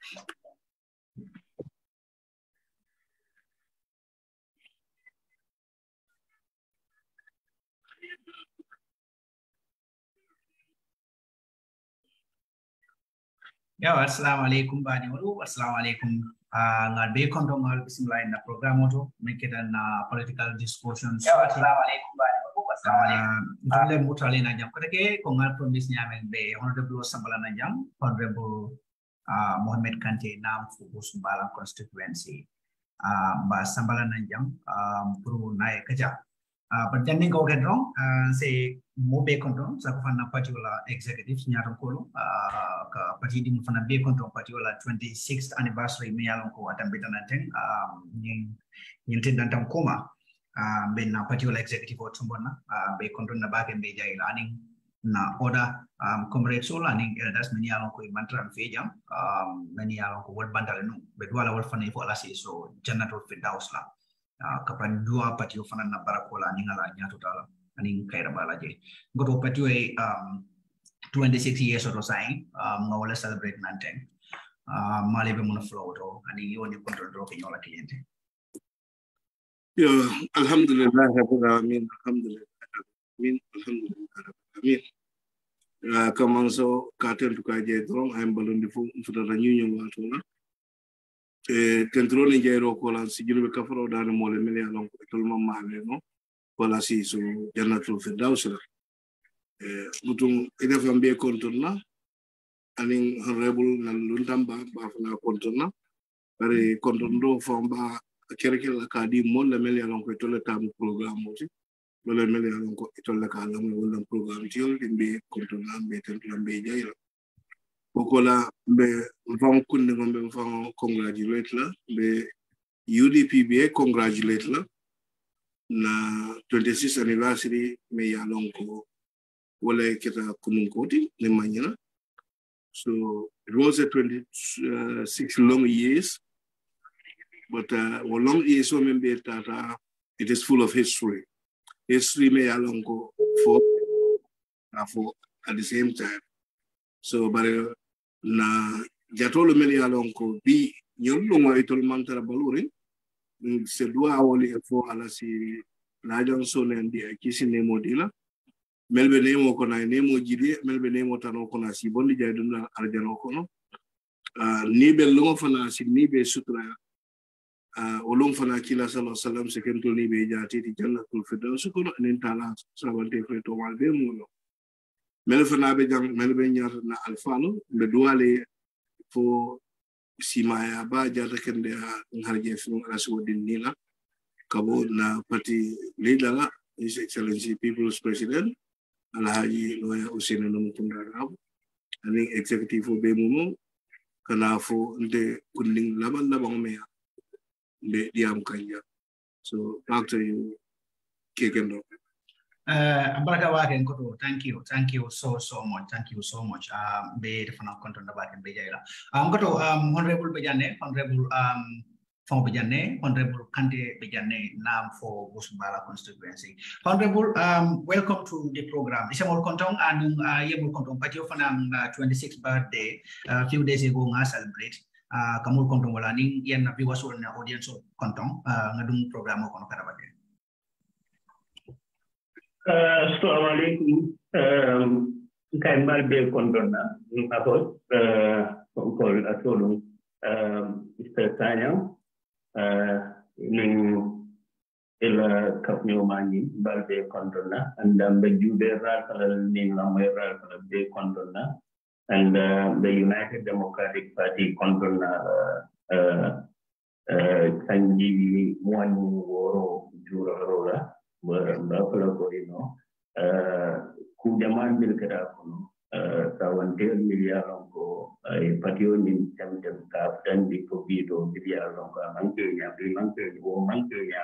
Ya, assalamualaikum bani walu, assalamualaikum. Ngal be kondo ngal bismillah na program oto mekedan na political discussions. Ya, assalamualaikum bani walu, assalamualaikum. Ntole mutale na jam kotake ko ngal promise nyamen be honorable Busumbala na jam, honorable Muhammed Kanteh nam fu Busumbala constituency. Ba Sambala na jam pro nae kaja. But then go get wrong, say more be control, so for a particular executive, Nyarokolo, party dim for a be control, particular 26th anniversary, Mialonko, at Ambitananteng, Intendant Coma, been a particular executive or Tumbona, be control the back and be learning na order, comrade soul, and that's many alonko mantra and fejam, many alonko word bandalenu, but while I will funny for us, so Janatul Fidausla. Kapan dua patio fana na barakola ningala nyatu tala aning kaira balaje goto patio 26 years or sign ngawala celebrate nanteng malebe mona flow to ani yoni control do kenyola cliente yo alhamdulillah rabbil alamin alhamdulillah kamanso katen to kaje dron ay mbalondi fu mfutata nyunyo watuna contrôle jairo ko lan si jurbe kafaro dana mole mele alon ko tol mamma no wala si so jannatul firdaus la mutum ina fambe kontona anin honorable na luntamba ba fana kontona bare kontondo famba kerkel la kadi mole mele alon ko tol tam programme oti mole mele alon ko tol la kala mo wala programme tiol dimbe kontona be tan lambe jairo Bokola be mfam kunde ngombe mfam congratulate la be UDPBA congratulate la na 26th anniversary me yalonko wala kita kumunkoti ne manyana. So it was a 26 long years, but long years so membe tata it is full of history. History me yalonko for at the same time. So bare na jatolo meli alonko bi nyollo mo itol mantara baluri se dua woli fo ala si la jonso nendi kisi nemo dila melbe nemo ko na nemo jidi melbe nemo tano ko na si bondi jayduna arjano kono ni be longo fana si ni be sutra olong fana kila sallallahu alaihi wasallam se kento ni be jati ti jannatul firdaus kono nen tala sabante ko to walbe mo Melfana bejang melbe nyar na alfano be duale fo simaya ba jata kende ngarje fu rasu din nila kabo na party leader la His Excellency People's President Alhaji Loya Usena Nomutundara ani executive fo be mumo kana fo nde kunding laban labang meya be diam kanya. So back to you Kekendo. Abaraka waken koto, thank you so much, be defana konton da baken be jayla koto honorable bejane honorable fon bejane honorable Kanteh bejane nam for Busumbala constituency. Honorable welcome to the program. Isamol kontong anung yebul kontong patio fanang 26th birthday few days ago nga celebrate kamul kontong wala ning yan na viewers na audience kontong ngadung program ko no karabake. Assalamualaikum. Kain malbe kontona apot kol atolung istatanya ning ila kapnyo mani balbe kontona and the Judera ning lamera be kontona and the United Democratic Party kontona sanji mwani woro jura rola Buffalo Corino, Kujaman Milkerakono, Sawantel Miliarongo, a Patio in Temtem Captain, the Covido, Miliaronga, Mantunia, Mantunia,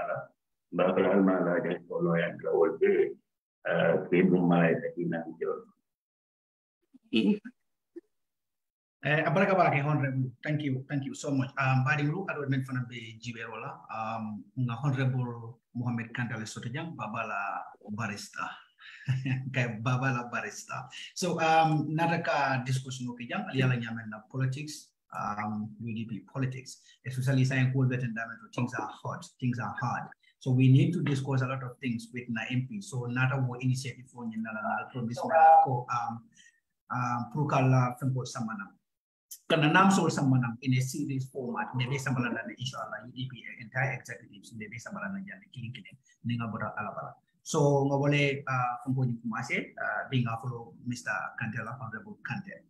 Buffalo Mala, and Polo and Lowell Bay, Cable Mala in Anjor. Abaraka honorable, thank you so much. Badimru adornment fana be jiberola honorable Muhammed Kanteh Sotejang babala barista. Babala barista. So nataka discussion okijang aliala nyamen na politics UDP politics, especially saying things are hot, things are hard. So we need to discuss a lot of things with the MP. So not a more initiative for Prukala Fempo Samana. Can announce all someone in a series format, maybe someone inshallah UDP entire executives, maybe someone killing Ningabura Alabala. So Ngobole from Kumase, being a follow Mr. Kanteh, Honorable Kanteh.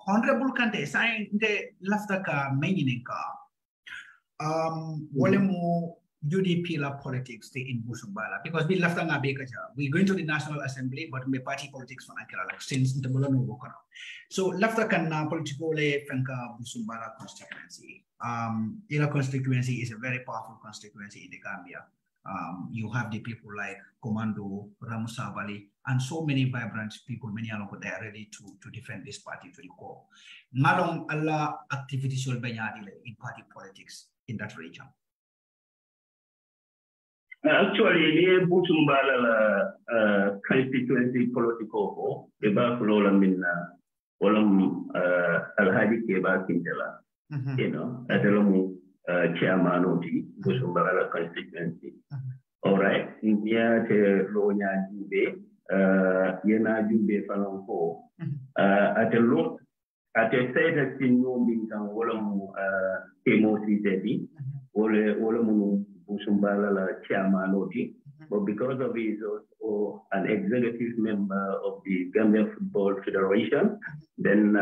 Honorable Kanteh, sign the Laftaka Meninka. Wolemu UDP la politics in Busumbala because we left we're going to the National Assembly, but we party politics for like since the Bolano Wokano. So left a political Franca Busumbala constituency. Ila constituency is a very powerful constituency in the Gambia. You have the people like Commando, 𝒂𝒂𝒏, and so many vibrant people, many along they are ready to defend this party to the core. Malong Allah activities will be in party politics in that region. Actually, the Busumbala constituency political, eba flola minna, olam alhaji keba kintela, you know, adelamu chairman of the Busumbala constituency. All right, yeah, te lonya jube, yena jube fanonko, at a lot, at a set in no being some olam 𝒂𝒂𝒏𝒏𝒆𝒍, olamu Busumbala chairman of the, but because of his also an executive member of the Gambia Football Federation, then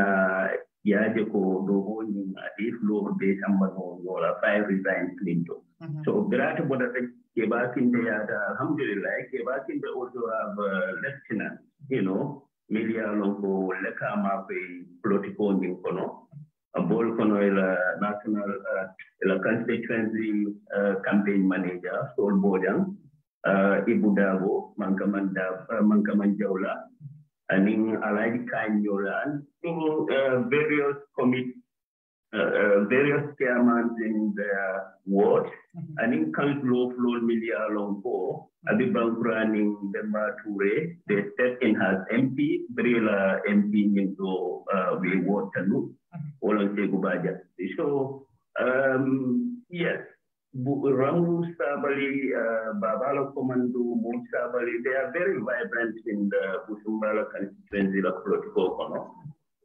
Yajeko Dohoning if low base and 5 resigned Clinton. So Grata Boda Kebakinte Alhamdulillah, Kebakinte also have lieutenant, you know, media longo lekama political ninkono. A ball national constituency campaign manager, Sol Bojang, Ibudabo, Mankaman Jaula, and in Allied Kanyola, and in various various chairmen in their wards, and in Council of Media Longo, Abibang running Demba Toure, they stepped in as MP, Brila MP into the Waterloo. So, yes, Ramu Sabali, Babala Commando, Moon Sabali, they are very vibrant in the Busumbala constituency of political.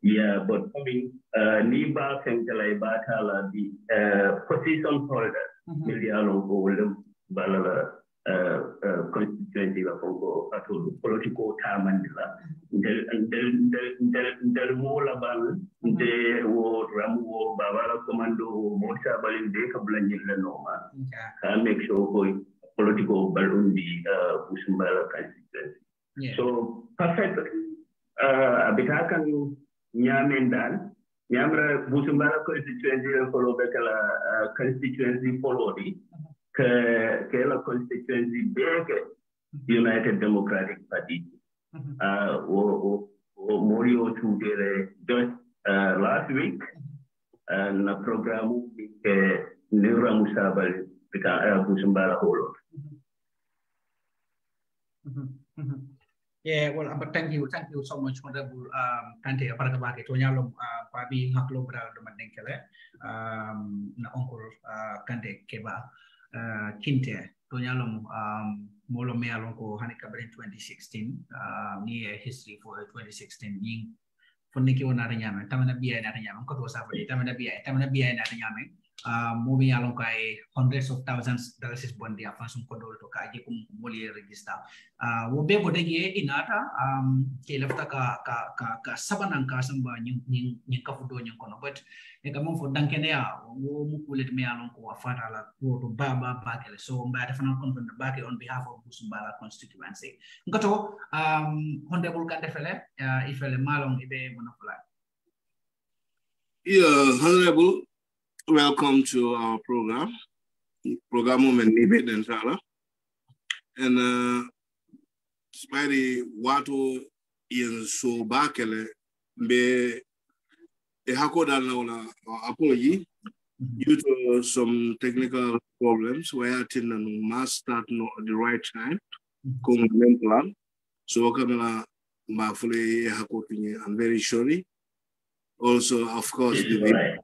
Yeah, but coming, Niba Kentalai Batala, the position holder, Media Longo, Balala. Constituency of political time and del mola bal de wo ramu babala commando mocha balin de kablanjil la noma can make sure political balun di Busumbala constituency. So perfect abitakan nyamen nyamra Busumbala constituency follow bekala constituency follow di la constituency big United Democratic Party. Morio to just last week and a program Neura Musabal Busumbala Holo. Yeah, well, but thank you so much, Honorable Kanteh 𝒂𝒂𝒏𝒏 Tonyalom Pabi Haklo Bral Domadenkele na Uncle Kanteh Keba Kinteh Tonyalom Molo Mealonko Hanikabrin 2016 near history for 2016 ying Funiki Onariam Tamana Bia and Ariam Koto Safari Tamana Bia and Ariam moving along hundreds of thousands dollars bondi afansum kodol to kaji kum moli register wobe bodege inata ke lafta ka sabanan ka samba nyin ka fudo nyin kono but e ka mon fo dankene ya wo mu kulet me alon ko afata la to baba bakele so mba ta fana kon bake on behalf of Busumbala constituency ngoto Honorable Kanteh fele ifele malong ibe monofla. Yeah, Honorable, welcome to our program. Program Muhammed and Sala. And Spidey Watu in so bakele be a hakoda apology due to some technical problems where I must start at the right time. Plan. So I'm very sorry. Also, of course, the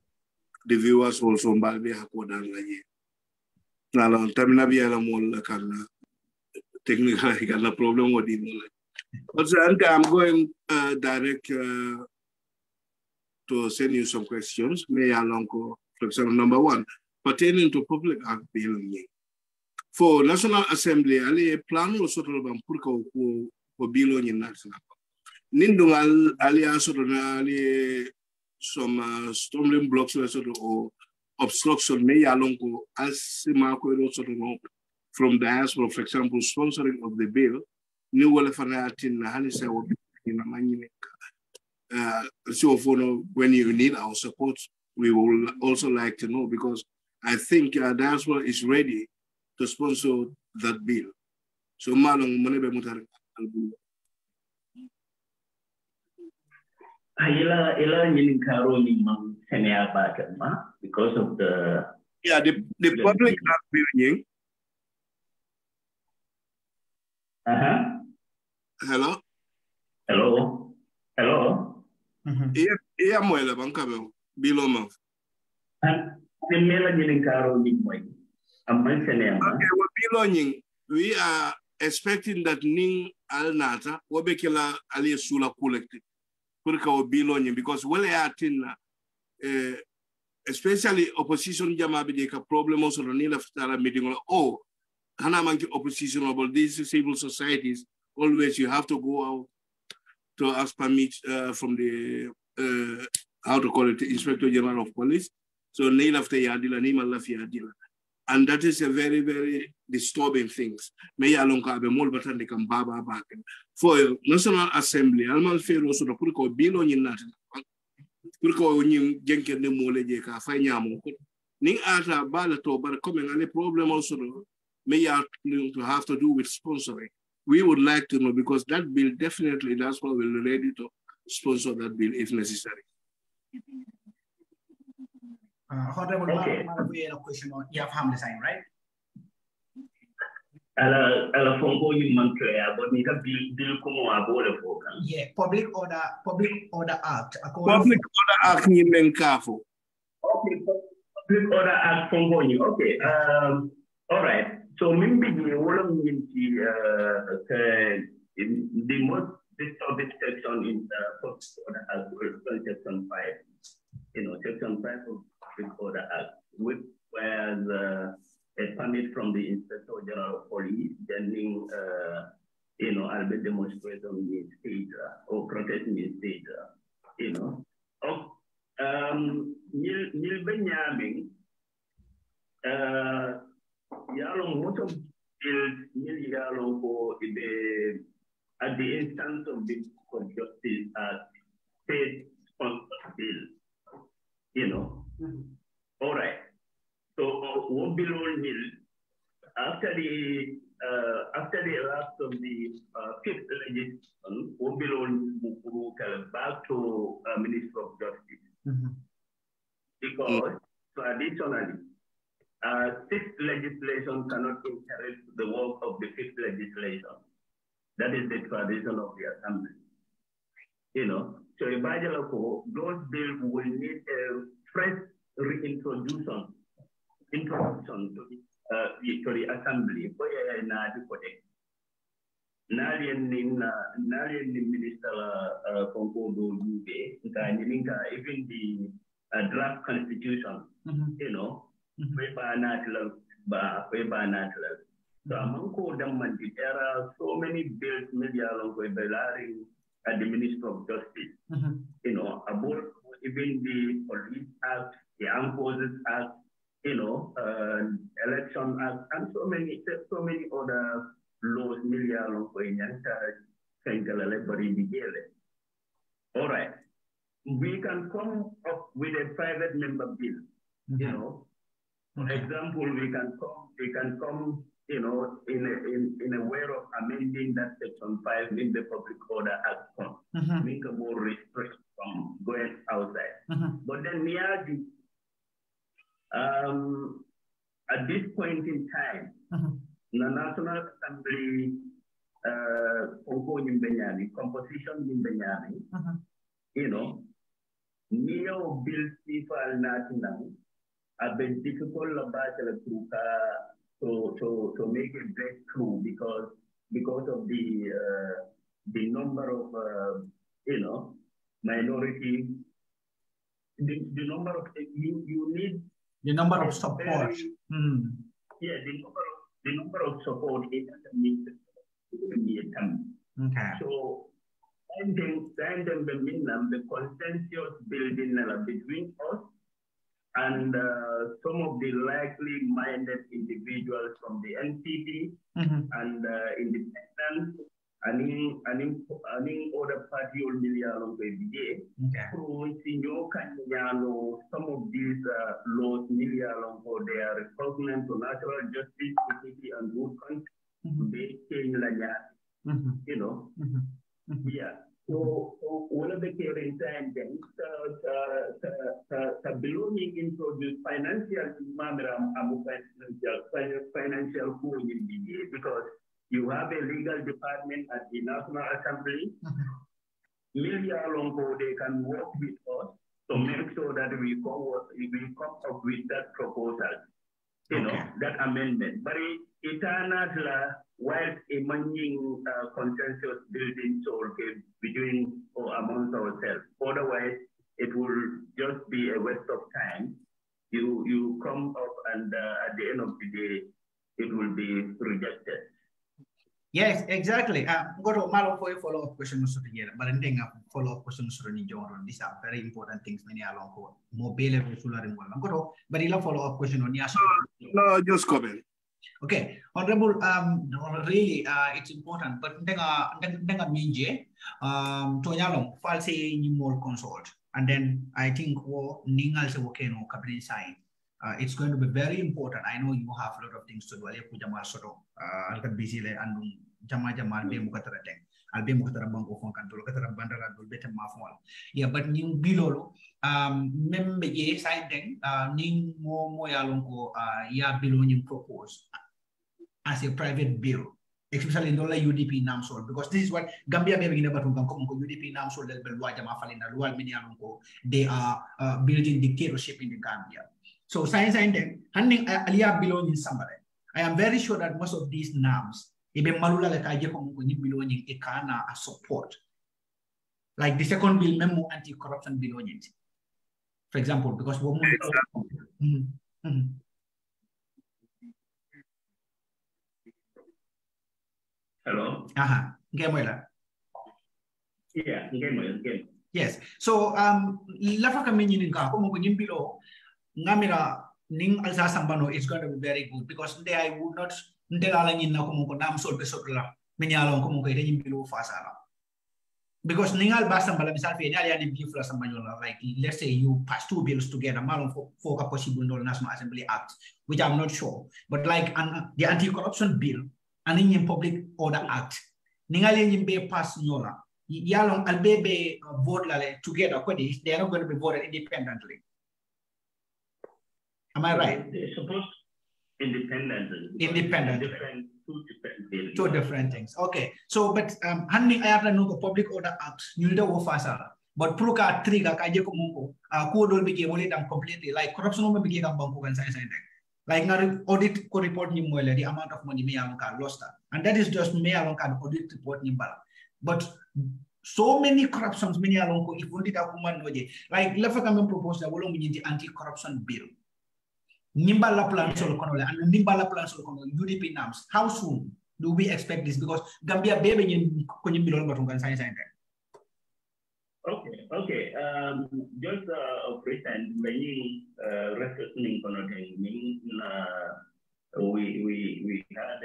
viewers also mbalbi hakodan laye. Nala tamina biya la mol kana technically kana problem wodi mol. Also, I'm going direct to send you some questions. May along, for example, number one, pertaining to public act bill. For National Assembly, ali plan lo sotro bam pour ko bill ni national. Nindungal ali asotro na ali some stumbling blocks or obstruction may along ko as ko from the diaspora, for example, sponsoring of the bill. New Walefanaatin na halisa in so when you need our support, we will also like to know, because I think diaspora is ready to sponsor that bill. So malong manebe mutar albu. Ila nyini karo ni mang senea ma because of the the public act bill. Hello. Hello. Hello. Iya moela bankabe biloma. The mela nyini karo ni moy. Okay, we are expecting that Ning Al Nata, Wabekila Ali Sula collected, Kurka Biloning, because especially opposition Jamabideka problem also the Nila Ftara meeting. Oh, Hanamanki opposition about these civil societies, always you have to go out to ask permit from the how to call it, the Inspector General of Police. So Nila after Yadila, Nima Lafi Yadila. And that is a very, very disturbing thing. May alonka be mol batan de kan baba back. For National Assembly, almal fero so pour ko bilo nyin nat. Pour ko nyin jenke ne mole je ka fa nyamo. Ning ata bala to bar coming any problem also may to have to do with sponsoring. We would like to know, because that bill definitely that's why we're ready to sponsor that bill if necessary. Honorable, okay. We have a question on you have family sign, right? Yeah, Public Order Act. Public Order Act ni menkafo. Okay, Public Order Act from going. Okay. All right. So maybe the most disturbing section in the Public Order Act is Section 5. Section 5 of Public Order Act, which was a permit from the Inspector General of Police, then Albert demonstration in state or protesting in state, Benjamin, most of the at the instance of the Court of Justice state sponsored bill, All right. So what below nil after the elapse of the fifth legislation, what below back to Minister of Justice, because traditionally sixth legislation cannot inherit the work of the fifth legislation. That is the tradition of the assembly. So those bills will need a fresh reintroduction to the assembly. Minister even the draft constitution, so among them, there are so many bills maybe along with at the Minister of Justice, about even the Police Act, the Armed Forces Act, Election Act, and so many other laws, maybe along with all right. We can come up with a private member bill, For example, we can come in a way of amending that Section 5 in the Public Order Act, make a more restrict from going outside. But then at this point in time, the National Assembly composition in Benyani, Neo bill FIFA national a bit difficult about to make a breakthrough because of the number of minority, the number of you need the number of support. Yeah, the number of support it doesn't mean okay. So and then the consensus building between us and some of the likely minded individuals from the NPP and independents and in other party or million some of these laws million for their repugnant to natural justice, equity, and good conduct. They change yeah. So one of the caring time things belonging into this financial because you have a legal department at the National Assembly. They can work with us to make sure that we come up with that proposal, that amendment. But while among consensus building between or amongst ourselves. Otherwise, it will just be a waste of time. You come up and at the end of the day, it will be rejected. Yes, exactly. Go to Malo for a follow-up question, but I think a follow-up question. These are very important things. Many along for mobile but a follow-up question on Yasha. No, just comment. Okay, Honorable, really, it's important, but denga minje, tonyalong, false ni more consult, and then I think ningal se wokeno cabinet sign. It's going to be very important. I know you have a lot of things to do. Ale kujamal soto, alkat busy le andung jama be mukatara teng. Albe mukatara banko fon kanto, katara bandara dul betem mafol. Yeah, but ning bilolo, membe ye sign teng, ning mo yalong ko ya bilo ning propose as a private bill, especially in the UDP NAMSOL, because this is what Gambia may begin about UDP NAMSOL they are building dictatorship in the Gambia. So science and then handing Alia belonging somebody. I am very sure that most of these NAMs, even Malula belonging a support. Like the second bill memo anti-corruption belonging. For example, because women Hello? Yeah, yes. So lafa kami nyininga kung mo below ngamira ning alsa sambano is going to be very good because they I would not ndelala nyina ko mo nam sol be sotla minyalo ko mo ko ite below fasala because ningal basambala misal fe nyali ani bi fla sambanyola like let's say you pass two bills together malon for a possible no National Assembly Act which I'm not sure but like the anti-corruption bill and in Public Order Act ningali be pass nyola yalong albebe vote lale together they are not going to be voted independently. Am I right? They're supposed independently. Independently. Two different things. Okay. So, but handling I have no Public Order Act, you don't fasa. But Pruka trigger kaje ko mungo. Code will be them completely. Like corruption will be banko and science. Like now audit ko report ni mwele the amount of money me alonka lost. And that is just me alonka audit report ni bala. But so many corruptions many alonko if we did a woman like lefa kami propose that we the anti-corruption bill. Nimbala plan solo kono and Nimbala plan solo kono UDP NAMS. How soon do we expect this? Because Gambia baby in konyimbilo batungan science center. Okay. Just present many reflecting on we had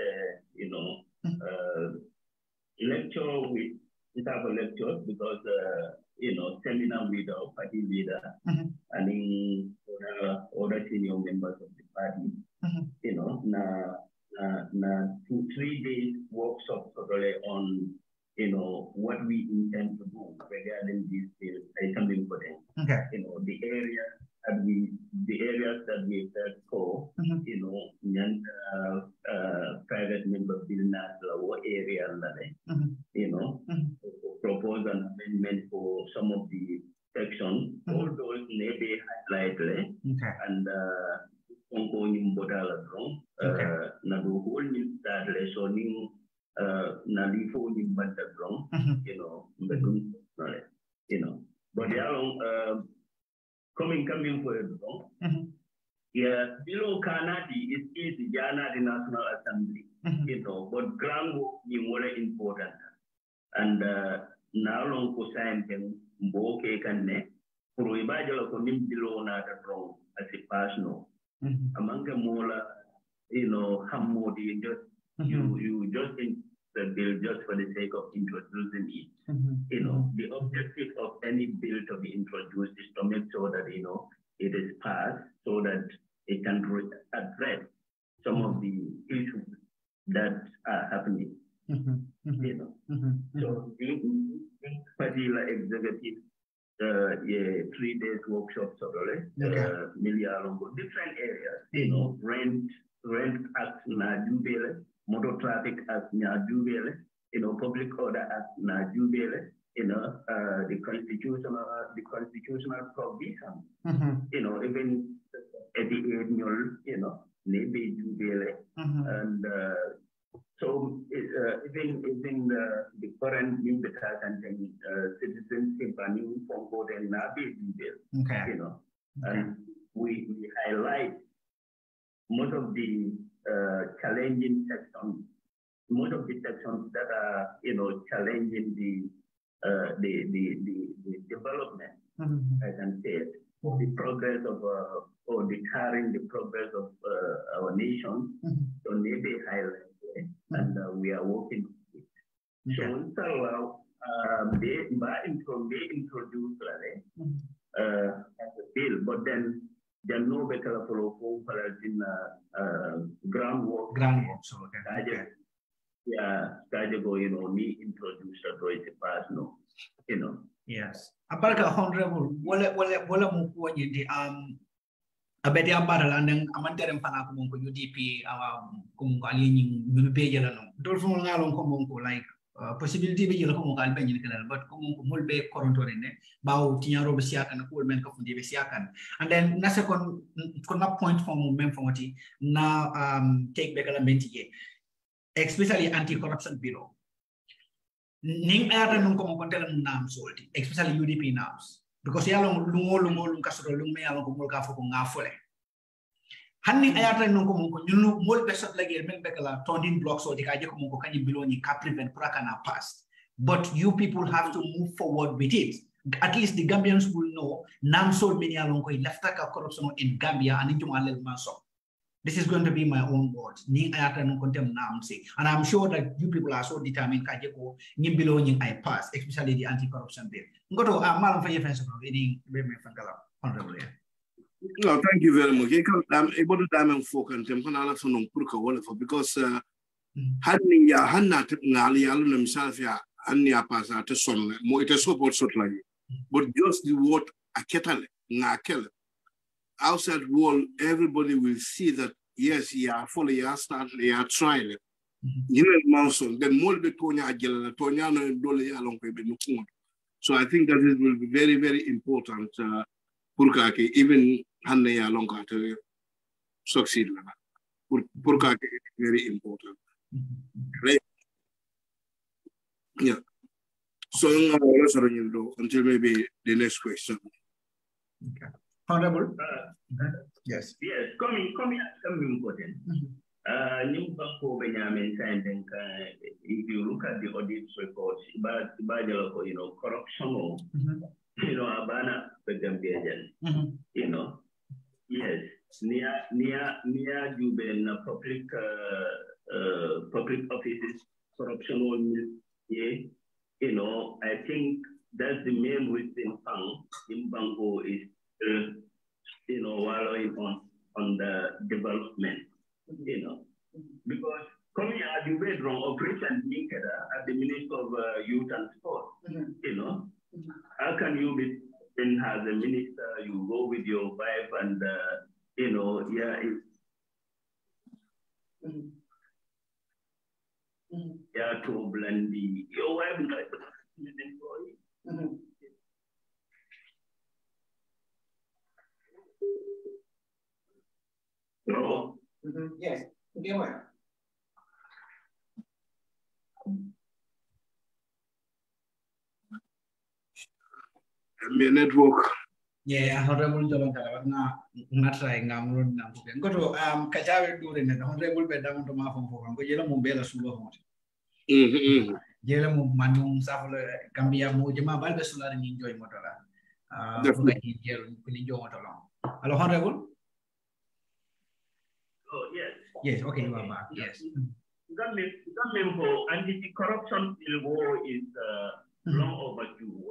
lecture with lectures because seminar with our party leader and in other senior members of the party. 2-3 days workshop on what we intend to do regarding this bill. Something important. Okay. The areas that we said for private member business or area propose an amendment for some of the sections, although maybe highlight and onko nimbodala drong na do whole ni that lesoning na lifo nimbanda drong you know but coming for it drong yeah, below Canadi is easy, Jana the National Assembly, but ground work is more important. And now long for science and Boke can ne, for Ibajala for him below not wrong as a personal. Among the mola, Hammodi, you just in the bill just for the sake of introducing it. The objective of any bill to be introduced is to make sure that, it is passed so that it can address some of the issues that are happening. So in particular executive 3 days workshops different areas, rent act na jubele, motor traffic act na jubele, public order act na jubele, the constitutional provision, even at the annual, maybe jubele, and so even the current new and citizenship and new form code and nabi jubele, and we highlight most of the challenging sections, most of the sections that are challenging the development, I can say it, the progress of or deterring the progress of our nation. So maybe highlight, and we are working with it. So inshallah, they introduce as a bill, but then there are no better for in groundwork. So okay. Yeah, me introduce a Deutsche Personal, Yes. Apalagi honorable, wala mo po di abedi ambara landeng amantere mpana ko UDP ko alini ñu beje la non. Dol fu ngalon ko monko like possibility be jelo ko mo kal benyi kenal but ko monko mulbe korontore ne bawo tinyaro be siakan ko men ko fundi be siakan. And then na second ko na point from men fomati na take back la menti especially anti-corruption bureau. Ning ayata nung ko kontela nam solti, especially UDP names, because yalong lungo kasoro lung me yalong kumul ka foko ngafole. Hanning ayata nung ko nyunu mol besot lagi men bekala tonding blocks so dikaje ko ko kanyi biloni ka prevent praka na past. But you people have to move forward with it. At least the Gambians will know nam sol many yalong ko left ka corruption in Gambia and into alel manso. This is going to be my own words. And I'm sure that you people are so determined kajeko ni below ni I pass, especially the anti-corruption bill. Ngoto malam fa yefense ko ini be me fangala honorable. No, thank you very much. I'm able to diamond folk and tem kana la sono purka wala for because hadni ya hanna ngali yalu na misal ya anni apasa te son mo ite support sot la. But just the word aketale ngakele outside world, everybody will see that yes, fully start, trying it. Then more the Tonya no dole along with. So I think that it will be very, very important Purkake, even Hanne along to succeed. Purkake is very important. Right? Yeah. So until maybe the next question. Okay. Honorable? Yes. Yes, coming important. If you look at the audit reports, corruption, Abana, yes, near Juben, public offices, corruption, I think that's the main reason in Bango is wallowing on the development, because coming at the bedroom operation at the Minister of Youth and Sport, how can you be then as a minister, you go with your wife and to blend your wife like Yes. Network. Yeah, honorable Jolon Kalawana, not trying Namrun Nampukan. Go to Kajawi during the honorable bedam to Mafon for Yellow Mumbela Suba. Yellow Manum Savile, Gambia Mujama Balbesula and enjoy Motola. Hello, honorable. Oh, yes. Yes, okay, you are back. Yes. Government for anti-corruption bill is long overdue.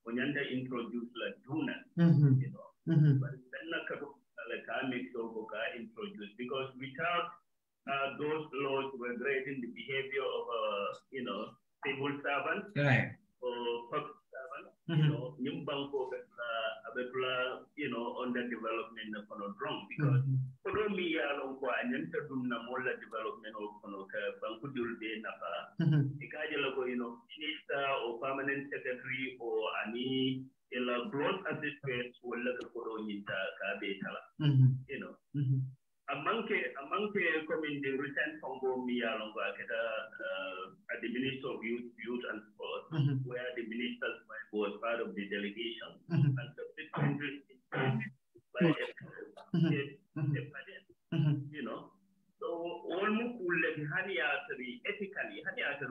Onyanta introduced like Juna, you know. But then like I make sure introduce because without those laws regulating the behavior of civil servants or public servants, you know, under development of wrong because for me along for an development of minister or permanent secretary or any growth assistant will look for you know. Among the recent Congo at the Minister of Youth and Sport, where the minister was part of the delegation, and subsequently by you know. So almost ethically, because at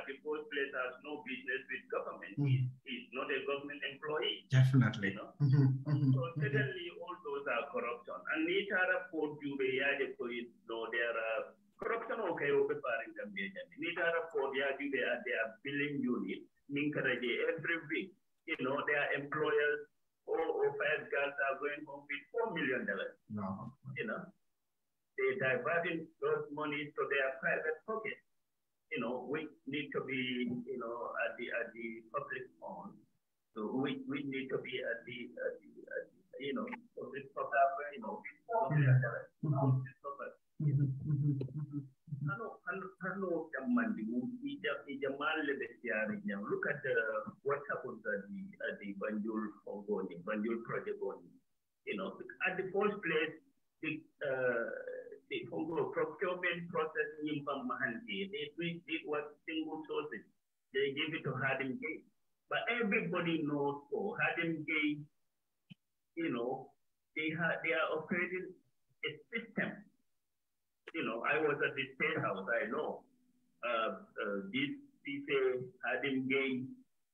the first place has no business with government. He's not a government employee. Definitely. You know? So secondly, all those are corruption. And there are corruption okay over paring them. They are billing unit, every week. You know, their employers or five girls are going home with $4 million. No. You know, they diverting those money to their private pocket. You know, we need to be, you know, at the public fund. So we need to be at the you know, public property, you know, look at what happened at the Banjul project. You know, at the first place, the procurement process in Mahante, they was single sources. They gave it to Hardin Gate. But everybody knows for Hardin Gate, you know, they are operating a system. You know, I was at the State House, I know. These people, Hardin Gate,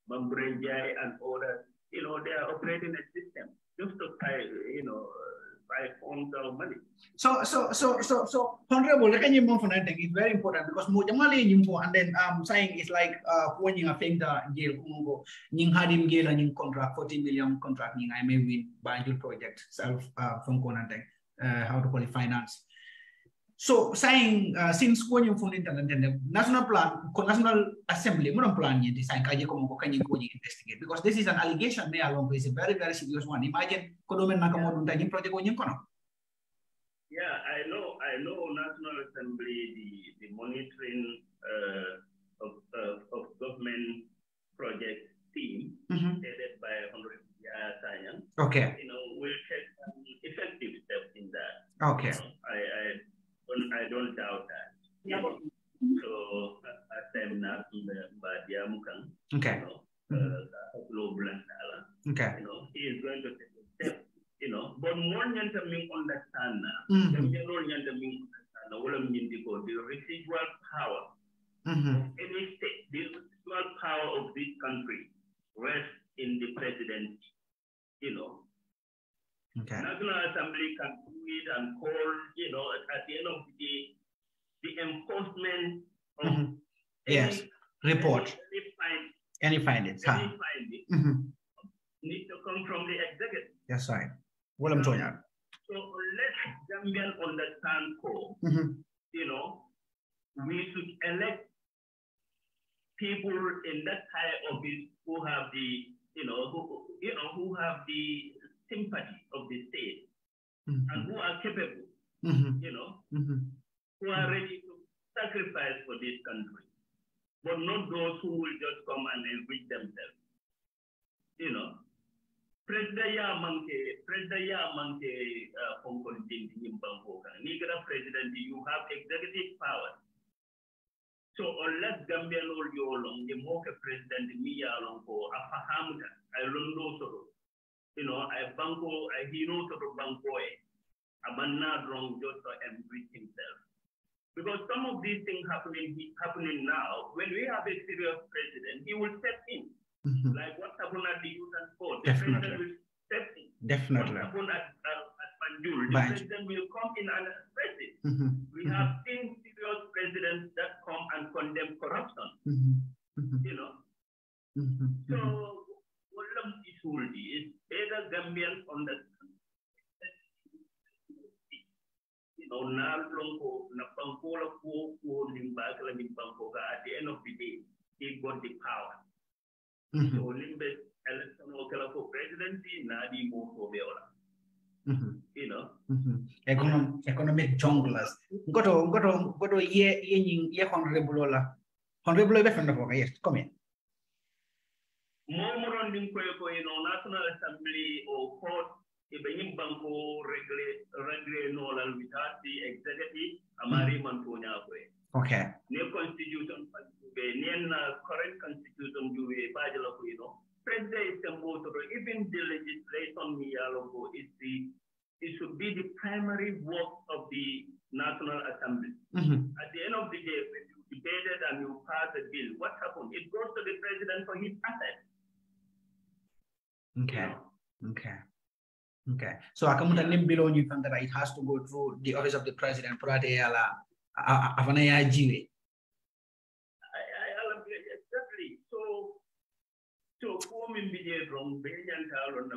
Mambrenjai, and others, you know, they are operating a system just to buy forms of money. So, honorable, it's very important because and then saying it's like when you think that you Hardin Gate and contract 40 million contract, I may win Banjul project self from Konante, how to call it finance. So saying since when you found the national assembly, plan design investigate because this is an allegation made along with a very, very serious one. Imagine Kodomen Nakamoto project on your corner. Yeah, I know National Assembly, the monitoring of government project team headed by Honorable Science. Okay. You know, will take some effective steps in that. Okay. You know, I don't doubt that. Yeah. So I'm not in the Badiamukang. Okay. You know, okay. You know, he is going to take a step. You know, but more than to understand now. The residual power of any state, the residual power of this country rests in the presidency. You know. Okay. National Assembly can do it and call, you know, at the end of the day, the enforcement of yes, report. Any findings. Needs to come from the executive. That's right. Well, I'm telling you. So let Gambian understand, you know, we should elect people in that high office who have the, who have the sympathy of the state and who are capable, you know, who are ready to sacrifice for this country, but not those who will just come and enrich themselves, you know. President manke Hong Ding Banko. Nigga president, you have executive power. So unless Gambian or Yolong, the mocha president me along for a fahamta, I don't know. You know, I banko, I hero to the bankoe, a man not wrong just to embrace himself. Because some of these things happening now, when we have a serious president, he will step in. Like what happened at the youth and sport, the president will step in. Definitely. What happened at Banjul, the president will come in and express it. We have seen serious presidents that come and condemn corruption. You know. So what is better Gambians understand. You know, now at the end of the day, he got the power. So limbe election for presidency, nadi mo for beola. You know, economic junglers. Goto ye honorable la. Honorable defender for yes, come in. More on the National Assembly or court, if any banco regulate no without the executive, Amari Mantonia. Okay. New constitution, current constitution, President is the motor, even the legislation it should be the primary work of the National Assembly. At the end of the day, when you debated and you pass a bill, what happened? It goes to the president for his assets. Okay. Okay. So I come to name below you that it has to go through the office of the president. Exactly. So for me, from Benyan Talon,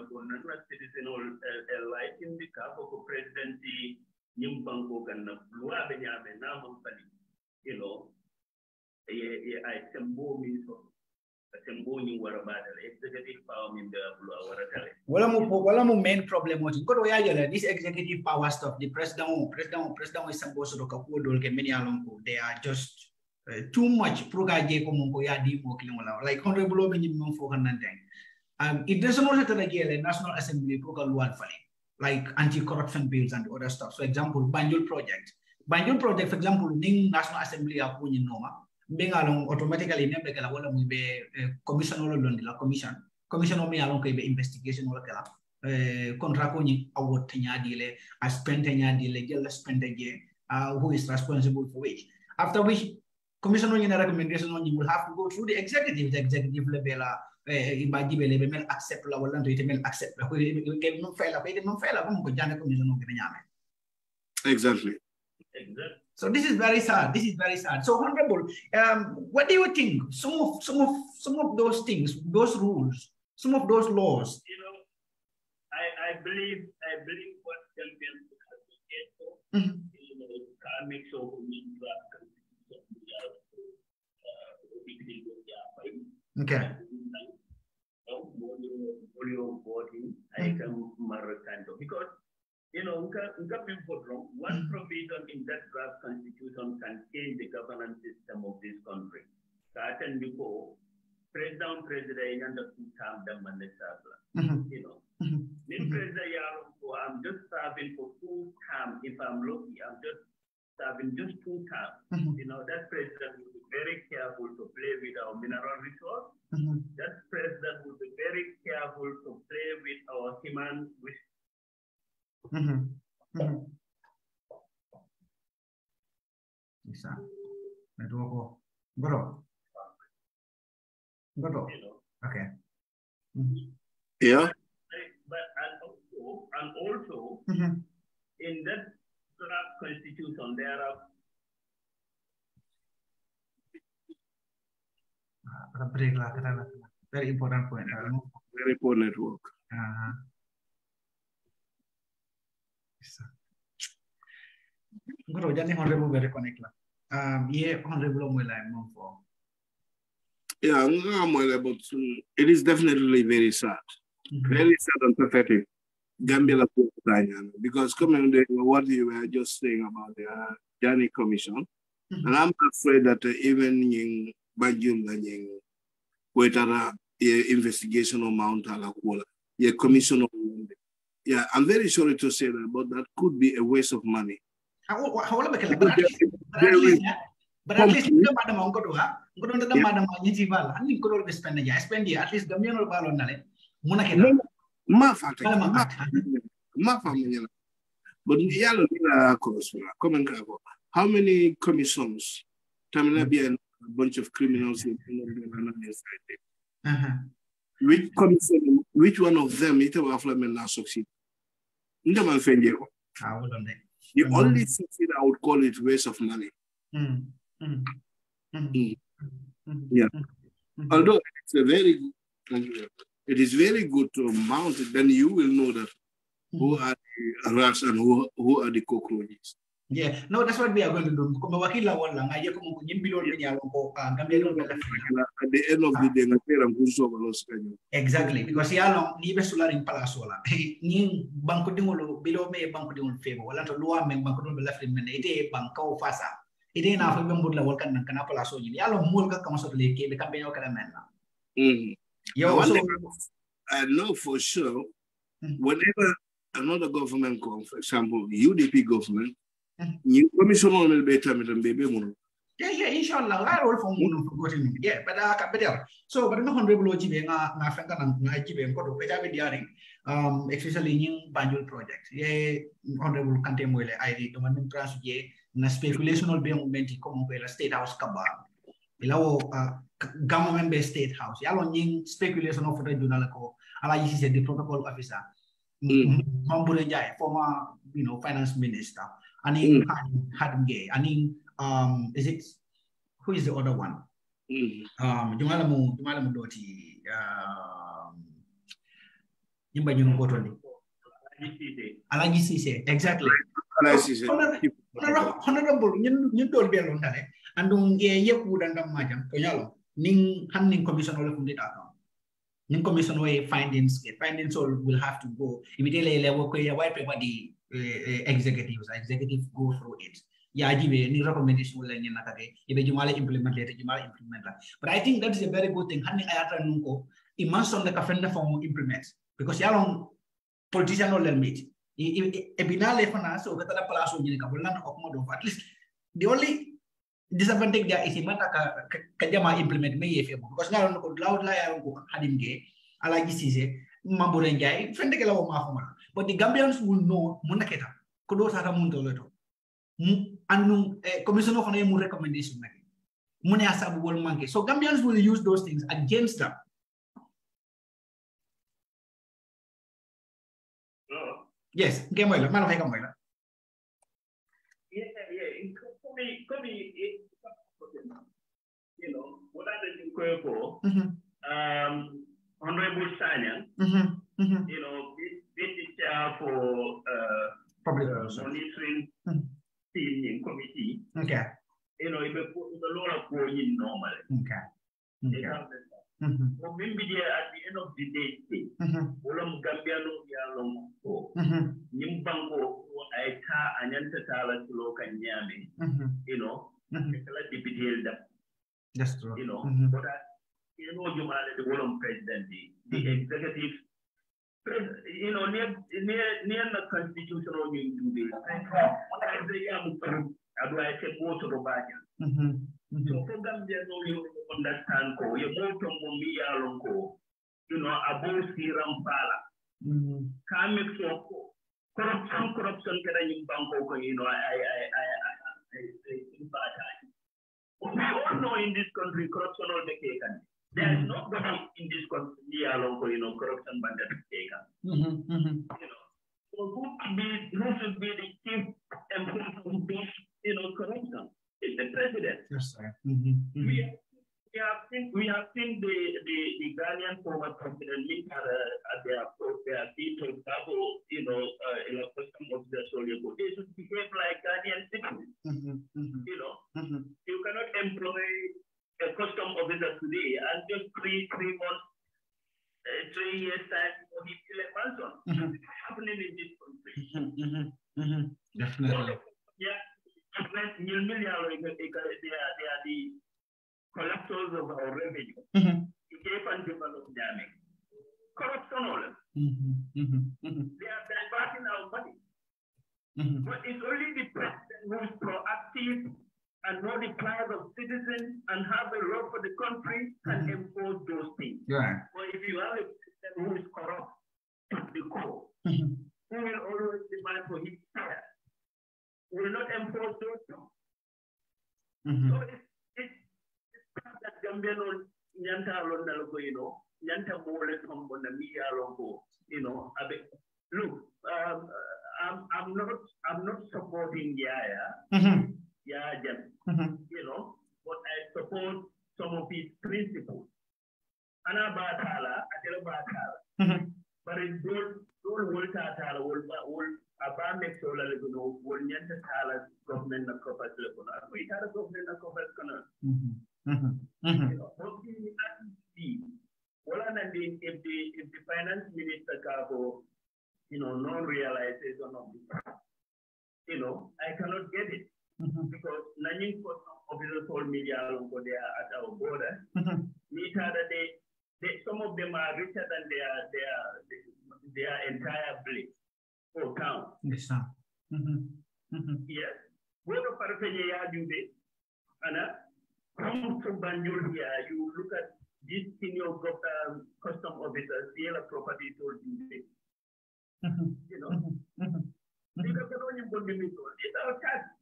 citizen or like in the Kafoko presidency, Yimbango and Lua Benyamin, you know, I sembo means executive power in the Well, main problem was this executive power stuff. The president is supposed to they are just too much. Like honorable minimum for it doesn't matter the National Assembly like anti-corruption bills and other stuff. So example, Banjul project, for example, National Assembly being along automatically never get a commission or commission me along investigation or contract award deal, I spent deal, spend who is responsible for which. After which commission on a recommendation on you will have to go through the executive level. Accept Exactly. So this is very sad. So honorable, what do you think? Some of those things, those rules, some of those laws. You know, I believe what champions can make sure okay. I can because you know, one provision in that draft constitution can change the governance system of this country. Certain before, president and the two-term you know. I'm just serving for 2 terms. If I'm lucky, I'm just serving just 2 terms. You know, that president will be very careful to play with our mineral resource. That president will be very careful to play with our human resource. Okay. Yeah. But and also in that draft constitution there are very important point. Very poor network. Yeah, it is definitely very sad. Very sad and pathetic. Gambia because coming what you were just saying about the Jani Commission, and I'm afraid that even in Banjul and in Wetara investigation on Mount Alakola, Yeah, commission of yeah, I'm very sorry to say that, but that could be a waste of money. But at least the madam uncle do ha. Go to the madam Yijival, and you could spend the spend at least the million ballon nale. Munaketa. But how many commissions? Be a bunch of criminals which commission, which one of them it will not succeed? You only succeed, I would call it waste of money. Yeah. Although it is very good to mount it, then you will know that who are the rats and who are the cockroaches. Yeah, no, that's what we are going to do. At the end of the day, exactly, because ni besular in palasola. Ni banco dingolo below me banco dingol favor. Wala to loa me banco dingol left in ite banco fasa. Ite na fa bembo la volcan nan kana palaso ni. Yalo mulga kama so le ke be campaign kala menna. Yo, so I know for sure whenever another government comes, for example, UDP government, you commission on the better baby. Yeah, inshallah. I roll for moon for gotten. Yeah, but I can't better. So, but no honorable OGB, na frank and IGB and Koto, better with especially in Banjul project. Yeah, honorable Kanteh I did the one trans na speculation will be on menti come a state house kaba. Ilaw government based state house. Yalon yin speculation of the journalco. Ala is the protocol officer. Mamburenjai, former finance minister. Aning Hadge, Aning is it who is the other one? Jumalamu Doti Yimba Junokotoni. Alagi Sise, exactly. Honorable, you told me alone, and don't get Yaku and Majam, Toyalo, Ning Handling Commission all of the data. Ning Commission way findings all will have to go immediately level white paper the executives go through it. Yeah, give any recommendation will implement later, implement. But I think that is a very good thing. Handing ayatra nunko, immense on the kafenda form implement because yalong politician all meet. Ebinale fana so katala palaso ni kabulan okomodo. At least the only disadvantage there is imata kajama implement me because now no loud lie hadim ge alagi sise mamburenjai fende kala wa mafuma. But the Gambians will know munaketa kodo sata munto leto anu commissioner for mu recommendation nagi mune asabu wol manke, so Gambians will use those things against them. Yes, game well, man of Hekamoila. Yeah, what I did in Honorable Sanya, this is for public monitoring team committee. Okay. If a lot of going normally. Okay. So maybe at the end of the day, Ulam Gambiano Yalong, Nimbango, Aita, Anyanta Tala, Loka Nyami, deputy elder. That's true. But you manage the Ulam president, the executive, near the constitutional union, I say go to the Bajan. So for Gambia, you understand, you go to Mumia Lonko, above Siram Pala. Can't make so corruption can in Bangkok, we all know in this country corruption will be taken. There is nobody in this country, corruption bandit taken. So who should be the chief enforcement of corruption? It's the president. Yes, sir. We have seen the Ghanaian former president link at their feet, for example, in a custom of the Solio. They should behave like Ghanaian citizens. You cannot employ a custom officer today and just 3 months, 3 years time for him to a person. It's happening in this country. Definitely. Yeah. They are the collectors of our revenue. Corruption all. They are diverting our money. But it's only the president who is proactive and know the plight of citizens and have a love for the country and enforce those things. Yeah. But if you have a president who is corrupt to the core, who will always demand for his share, will not enforce those things. So it's that Gambian on Nyanta Londaloko, you know, Nyanta Mole from Bonamia Longo, you know, look, I'm not supporting Yaya, you know, but I support some of his principles. Ana batala, atela batala. But it don't volta tala, will about make sure that you know, will nyanta tala government na copas lekona. We had a government na copas kana. You know, what do you see? Well, and if the finance minister Kabo, you know, non-realization of the, you know, I cannot get it because Nanying officers told me they are at our border. Some of them are richer than their entire village or town. Yes, sir. Yes. Go to Parapenya Jude, Anna, come to Banjul here, you look at this senior custom officers, the property told you. You know,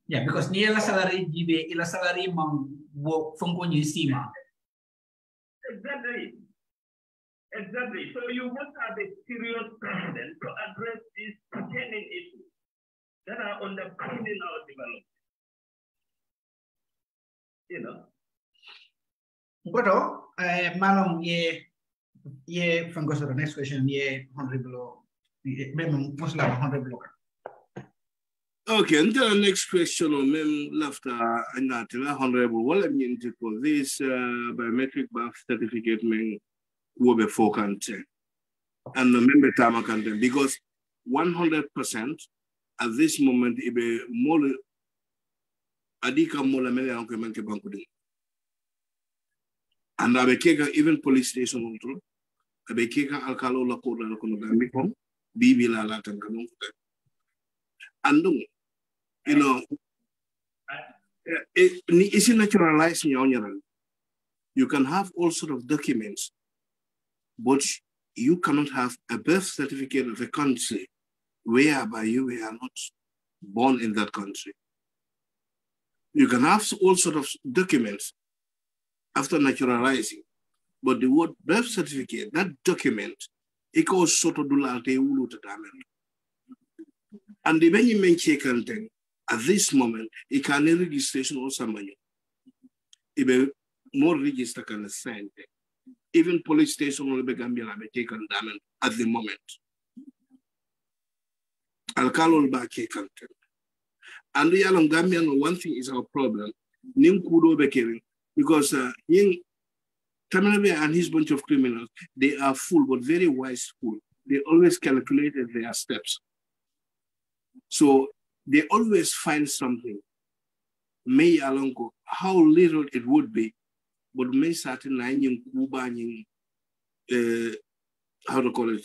yeah, because near salary, ila salary work from Sima. Exactly. So you must have a serious president to address these pertaining issues that are underpinning our development. You know. But Malong, yeah, from the next question, yeah, honorable. Okay, and the next question on mem left honorable. What I mean to call this biometric birth certificate men will be for Kanteh. And remember time Kanteh because 100% at this moment it be more adika more million ke banku. And I be even police station also. I be alkalo la koda la kono gambi kom. Bibi la la tangano. And you know, it's naturalized. You can have all sort of documents, but you cannot have a birth certificate of a country whereby you were not born in that country. You can have all sort of documents after naturalizing, but the word birth certificate, that document, it goes sort of and the many men Kanteh at this moment, it can registration or somebody. It be more register can send. Even police station will be Gambia be taken down at the moment. Alkalo back Kanteh. And the Yalam Gambian, one thing is our problem. Nim Kudo Bekering, because Ying Tamanabia and his bunch of criminals, they are full but very wise fool. They always calculated their steps. So they always find something. May alongo how little it would be, but may certain how to call it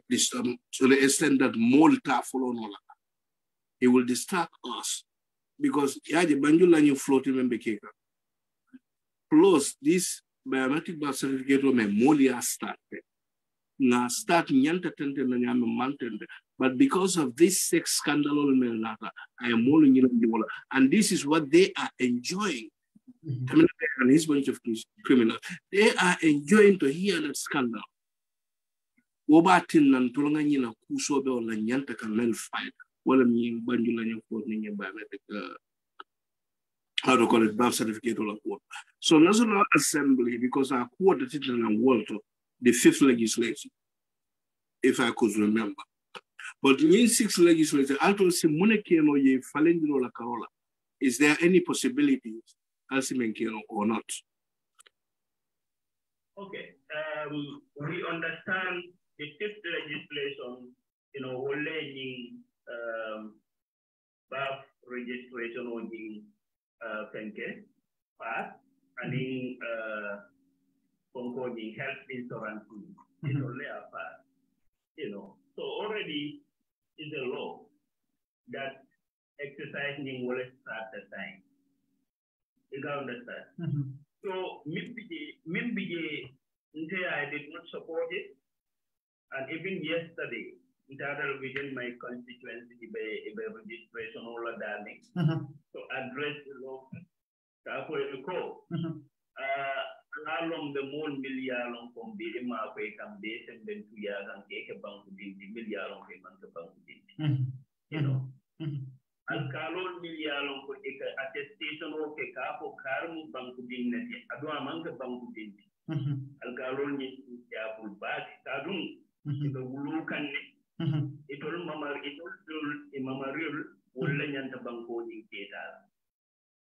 this to the extent that more follow no. It will distract us because the banjula floating member keka. Plus this biometric birth certificate may more start. Na start nyanta tente na nyame mantende. But because of this sex scandal, I am more in and this is what they are enjoying. And his bunch of criminals, they are enjoying to hear that scandal. Wobatin and Tolangina Kusobe or Lanyanta can then fight. Well, I mean, Banjulanya for biometric, how to call it, birth certificate or court. So, National Assembly, because our court is in world, the 5th legislature, if I could remember. But in 6 legislators, is there any possibilities or not? Okay. We understand the 5th legislation, you know, only birth registration on the Kanteh part and in health insurance is only a part, you know. So already is a law that exercising will start the time. You can understand. So maybe I did not support it, and even yesterday, within my constituency, by registration all of that, to address the law. How long the more million long from the market and base and then 2 years and take a bank to the million long payment bank to you know. Alkalol million for attestation of a capo carmu bank to dignity. I do among the bank to dignity. Alkalol needs to careful back. Tadum, if a blue can it will mamma, it will a mamma real, will lay on the bank holding data.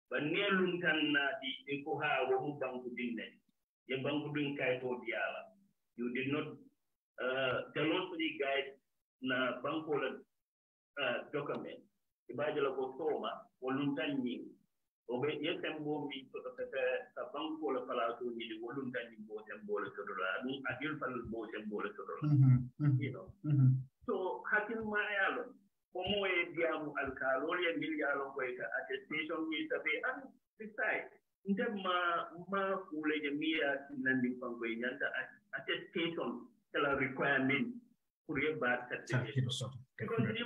But near Luntan, the Ekoha, who bank to dignity. Your bank to bring Kaito Diala. You did not tell us the guide na bank document. Ibajala Bosoma, Voluntan Ning, Obey Yetembo means sort of a bank for a palato, the Voluntan boat and bowl of a deal for the boat and bowl of you know. So, Hakim Mayalo, Homo Diam Alcalori and Milialo Quaker attestation with a bay, and besides, in the Ma Fule Mia landing from Wayanda attestation tell a requirement for a bad certificate. Because take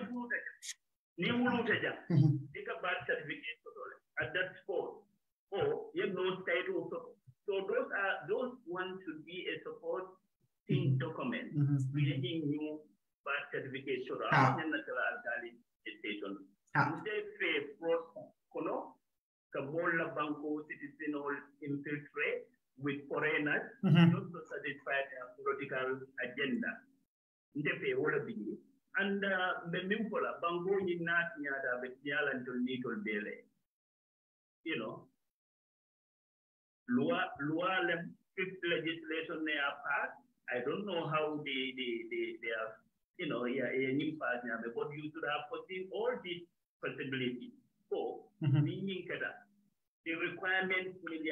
a birth certificate at that spot, or you have no title. So those ones should be a supporting document creating new birth certificate. So I'm not station. Instead, say Kono, Kabola Banco citizen or infiltrate with foreigners, not to satisfy their political agenda. And the Mimpola, Bango in Natiada, with Yalan to Nicol Bele. You know, Lualem, fifth legislation they are passed. I don't know how they are, you know, a new partner, but you should have foreseen all these possibilities. So, meaning that the requirement should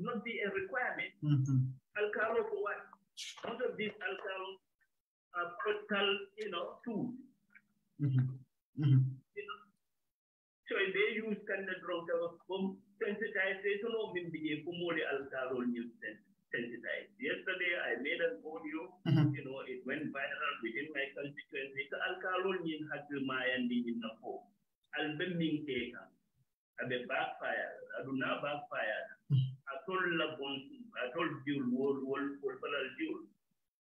not be a requirement. Alcalo for what? Most of these alcalo political, you know, tools. You know? So they use kind of drug sensitization of the Kumoli alcohol news sensitized. Yesterday I made an audio, you know, it went viral within my constituency. So alcohol news had to my ending in the home. I'll be being taken. I'll be backfired. I do not backfire. I told you,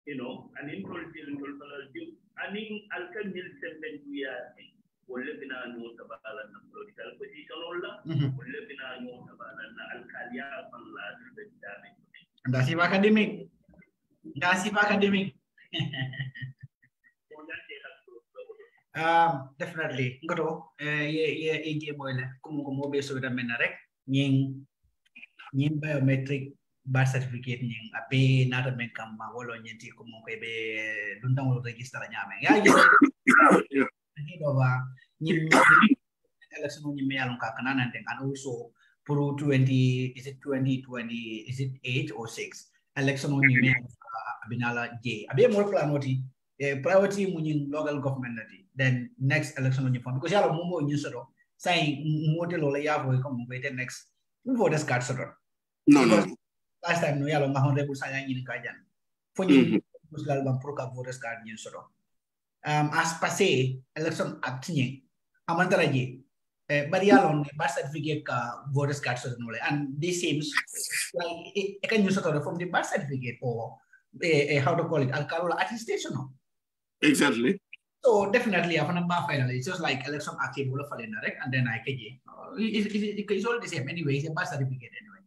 you know, and in and in Alcan Milton, we are living on the political position, we live in Alcalia and that's academic. That's academic. Definitely. Goto, ye boile, como be so da menarek, ning biometric birth certificate ning abe nata men kam ma wolo nyenti ko mo ko be dundang wolo register nyame ya je over election ni yalon ka kanana and also pro 20 is it 2020 is it 8 or 6 election ni me abinala je abe more planoti priority munin local government nati then next election ni form because yalo mo nyu sodo saying model la ya ko mo be next for this card sodo no last time no yalo ma honorable saya yin kajan for you musgal bang pro ka voters card nyu sodo as passé election act ni amantara je but yalo birth certificate ka voters card sodo no and this seems like it can use sodo from the birth certificate or how to call it alcarola attestation no exactly. So definitely finally it's just like election act and then I it's all the same anyway, it's a birth certificate anyway.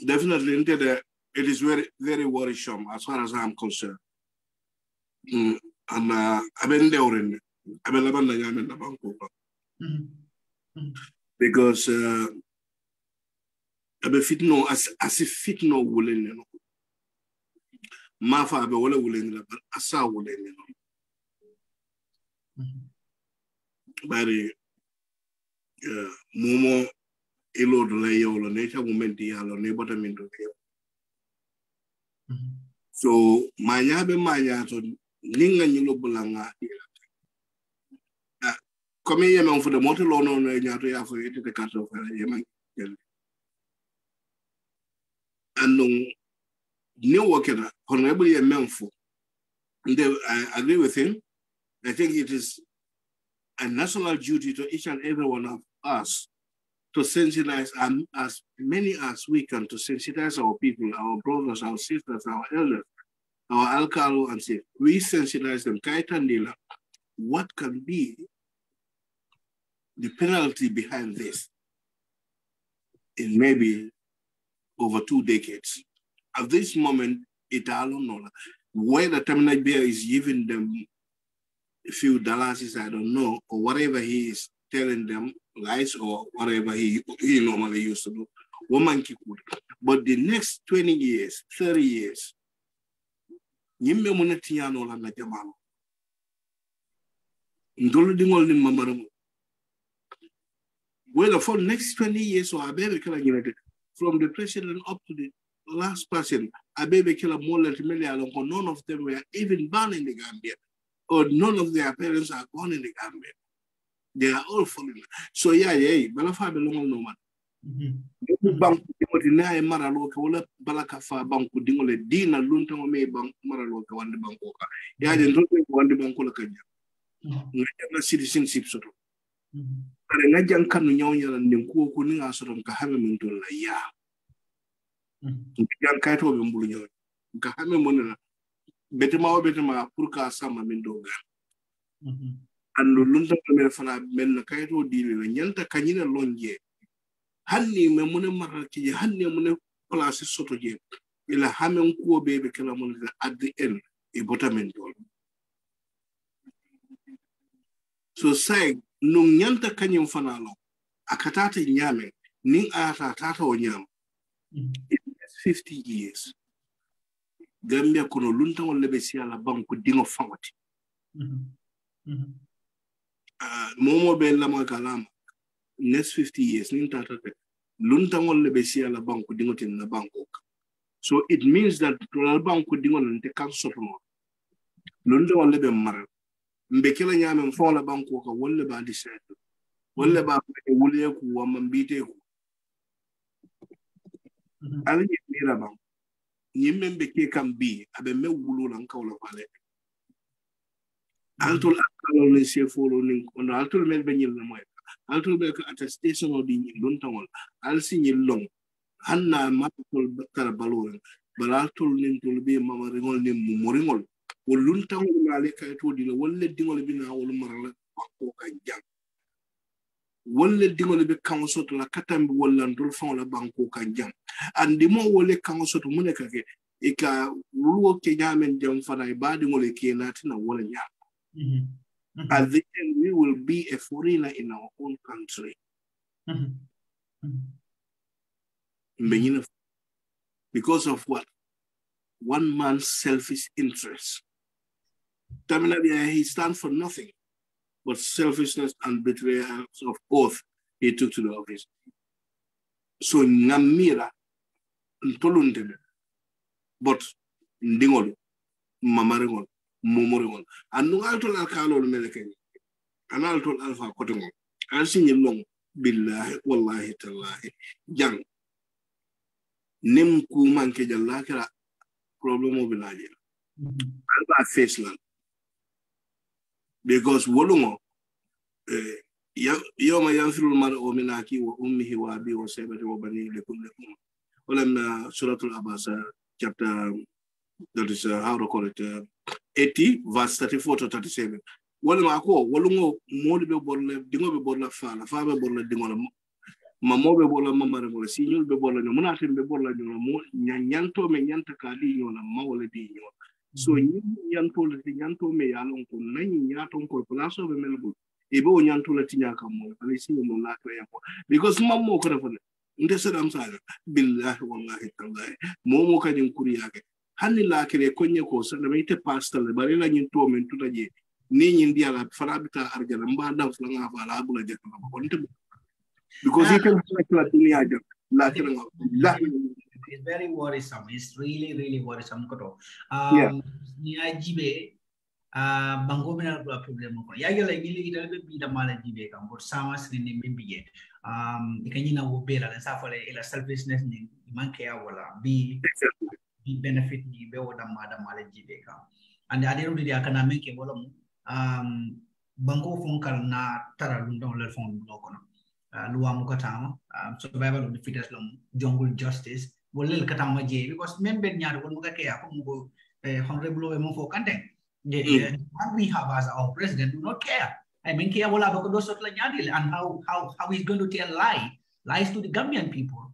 Definitely, it is very, very worrisome as far as I'm concerned. And I've been there in because I've fit no as if fit no woolen, you know. Mafa abe wole woolen, but asa woolen, you know. But Momo ilo do le yo lo ne cha momenti ya lo ne botamindo yo so manya to ninga nyilo bulanga comme yeme on fude moto lo no nyaato ya fo yete carte fa yema andong new worker honorable Yememfo. I agree with him. I think it is a national duty to each and every one of us to sensitize as many as we can to sensitize our people, our brothers, our sisters, our elders, our alcalo, and say we sensitize them. Kaitandila, what can be the penalty behind this in maybe over 2 decades? At this moment, it alone know whether 𝒕𝒉𝒊𝒏 is giving them a few dollars, I don't know, or whatever he is telling them, lies or whatever he normally used to do. Woman could. But the next 20 years, 30 years, nyimbe munetiano la na jamano. Ndolo dingol ni mamaru. Whether for next 20 years or abebe kala nyinete, from the president up to the last person, abebe kila mola timeli alongo, none of them were even born in the Gambia, or none of their parents are born in the Gambia. They are all foreign. So balafa belongo no man. Bank dimoti na maralo ka wala balaka fa banku dingole dina lunta mo me bank maralo ka wande banko ka. Ya je ndoto wande banko la kanya. Na citizenship soto. Are na jankanu nyawnya ndinku ko ni asoro ka hame munto la ya. Jan kaito be mbulu nyaw. Ka hame monena betema pour ka sama min doga. Andu lunta me fana men kaito dili la nyanta kanyina lonje. Hanni me mune maraki hanni mune place soto je ila hame ko bebe kala monena at the end e botamen dol. So say no nyanta kanyim fana lo akatata nyame ning ata tata o nyam. In 50 years Gambia kono lunta wala be siala banku dingo fawati momo be lama kalama next 50 years nin tata lunta wala be siala banku dingo tin na banku. So it means that tola banku dingo nte kan soto lunta wala be mar mbekela nyame mfo la banku ka wala ba decide wala ba wule ku wa mambite ku ali ni la banku yimbe ke kam bi abe me wulu lan kawla pale altul akalo ni sefolo ni on altul mel be nyil na moy altul be ka attestation o di don tawol al signil long hanna matul tara balon balal ni tul be mama ringol ni moringol wolun tawol male kay to di la wolle dingol bi na wol marala ko ka jang wolle dingol be kan soto la katambi wollan dul fon la banko kan jang andi mo wolle kan soto muneka ke e ka wuluwo ke nyamen jam fana e baadi ngol ke natina wala nyam. At the end we will be a foreigner in our own country. Because of what? One man's selfish interest. 𝒕𝒉𝒊𝒏, he stands for nothing but selfishness and betrayal of oath he took to the office. So Namira Ntolundebe, but Ndingol, Mamaringol, Momoringol, and no altol alcalo American, and altol alpha cotton. I'll sing you long, billahi, wallahi, tallahi, young. Nim Kuman Kejalaka problem of Bilaja. Alba face land. Because Wolungo, Yoma Yanthul Mara Ominaki or Ummihi Wabi or 𝒂𝒄𝒄𝒏 Lekum. Well, Suratul Abasa, chapter, that is how to call it, 80, verse 34 to 37. Well, Mako, Wolungo, Modibe Borla, Dingo Borla Fala, Fava Borla Dingola, Mamobe Bola Mamma, Senior Bebola, Monatin Bebola, Nyanto me Yanta Kadi, or Mawale Dino. So Yanto Yanto me along to 9 Yaton Corpolaso of Melbourne. Ebo Yanto Latina come, and I see him on that way. Because Mammo could have I'm sorry, Billahi wallahi tallahi. Momo kajin kuriake. Hani la kere konye ko sa na mete pastor le barela nyin to men tuta je. Ni nyin dia la farabita arjala mba da flanga fa la bula je ko konte. Because he can it's very worrisome. It's really, really worrisome. Bango mina problem ko ya yola ngili ita be da mala jibe kan but sama sin ni mbiye ikanyina wo bela la safale ila selfishness ni manke ya wala be benefit ni be woda mala jibe kan and adiru di akana menke wala bango fonkal na tara lundon le fon blokono luwa mu katama survival of the fittest lum jungle justice wolel katama je because men ben nyaar won muka ke ko mugo honorable mo fo Kanteh what we have as our president do not care. I mean, care and how he's going to tell lies to the Gambian people.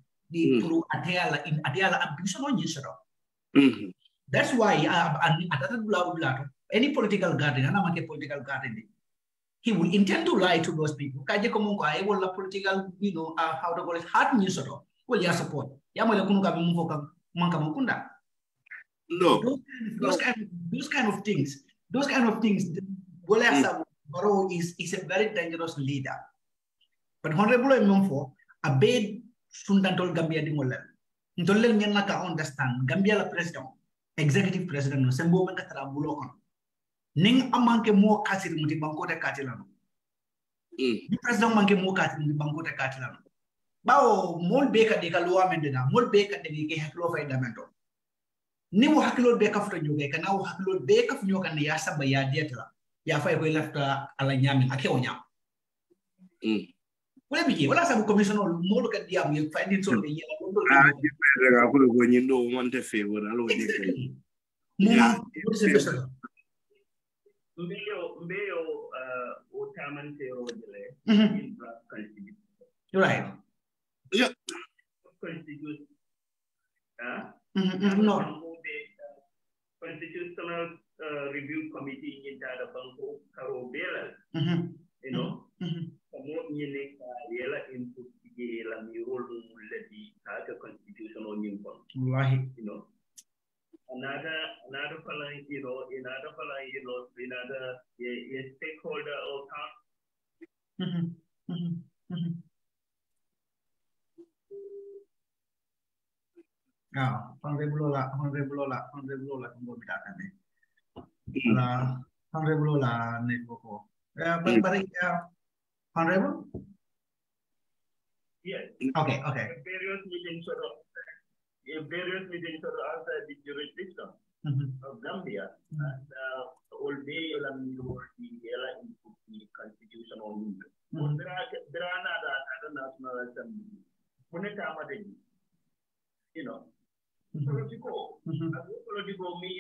That's why any political garden, he will intend to lie to those people. Political, how to call it, hard news. Well, your support. No. Those kind of things. Barrow is a very dangerous leader. But Honorable Mumfo, a bad Sundantol Gambia di Molel. Ntolel nyanaka understand Gambia la president, executive president no sembo man katara bulokon. Ning amanke mo kasir muti bankote katilano. The president manke mo kasir muti bankote katilano. Bao mol beka de kalua mendena, mol beka de ke haklo fa indamento. Ni wo hakilol be kafto nyoge kana wo hakilol be kaf nyoga ne ya saba ya dietla ya fay ko lafta ala nyami ake o nyam wala biji wala sabu commissioner mo ka diam ye finding so be yela ko ga ko go nyindo man te favor alo de mo se beso mbeyo o tamante rodele in draft constitution right yeah constitution no Constitutional Review Committee in the Banco Caro Bela, you know, more unique yella input la mirror lady at a constitutional new one. You know. Another following, you know, another stakeholder or Honorable Kumbo Bidakane. Honorable Netboko. Honorable? Yes. Okay. Various meetings outside the jurisdiction of Gambia. All day, the constitutional movement. There are other national assemblies. You know, political me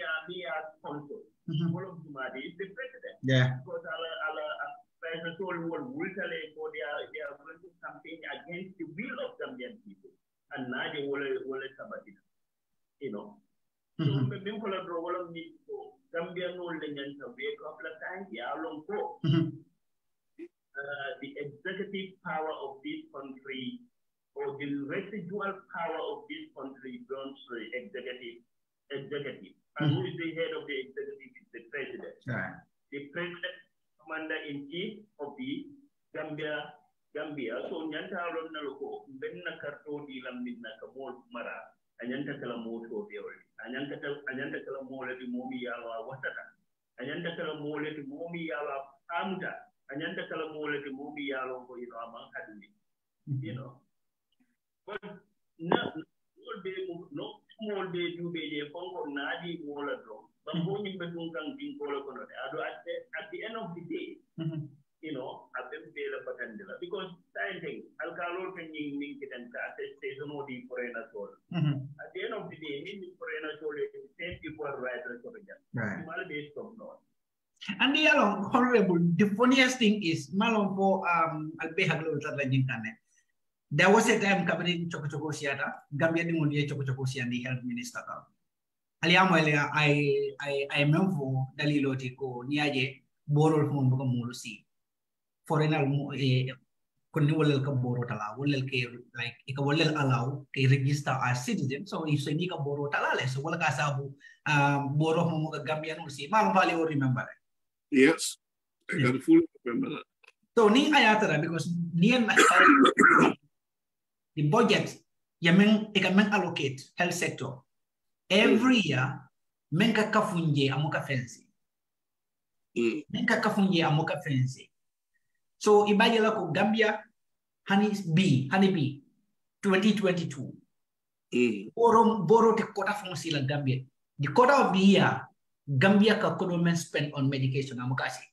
as sponsor. All of them is the president. Yeah. Because our soul will tell they are going to campaign against the will of Gambian people. And now they will sabotage. You know. So the people of the world need to Gambian no legends of a couple of times, long ago. The executive power of this country or the residual power of this country belongs to the executive. And who is the head of the executive? Is the president. Right. The president, commander-in-chief of the Gambia. So nyanta alon naloko benna karto di lamidna kamol mara anyanta kala moto deol. Anyanta kala mole di momi yawa watata. Anyanta kala mole di momi yawa amda. Anyanta kala mole di momi yawa ko amang haduli. You know. But no small day do be a phone nadi mola drum. But going between can call at the end of the day, you know, I've been paid a patendula because same thing, alcohol can link it and say no deep for an soul. At the end of the day, meaning for an soul, same people are writers of it. Right. And the honorable, the funniest thing is Malon for Albehaglo Kane. There was a time covering 𝒂𝒄𝒄𝒏, Gambia di Mulia 𝒂𝒄𝒄𝒏 and the health minister. Aliamoelia, I remember Daliloti ko niaje borol from Mulusi. Foreigner condual Kaboro Tala, will like a will allow a register as citizen. So if you need a Boro Talale, so what Casabu Boro Gambian will see. Mal Valley will remember. Yes, I can fully remember that. So ni ayatara because ni the budget yamen allocate health sector every year menka kafunje amuka fensi. Menka kafunje amuka fensi. So ibajela ko Gambia honey bee 2022. Boro te quota fonsi la Gambia. The quarter of the year Gambia ka kodomen spend on medication amukasi.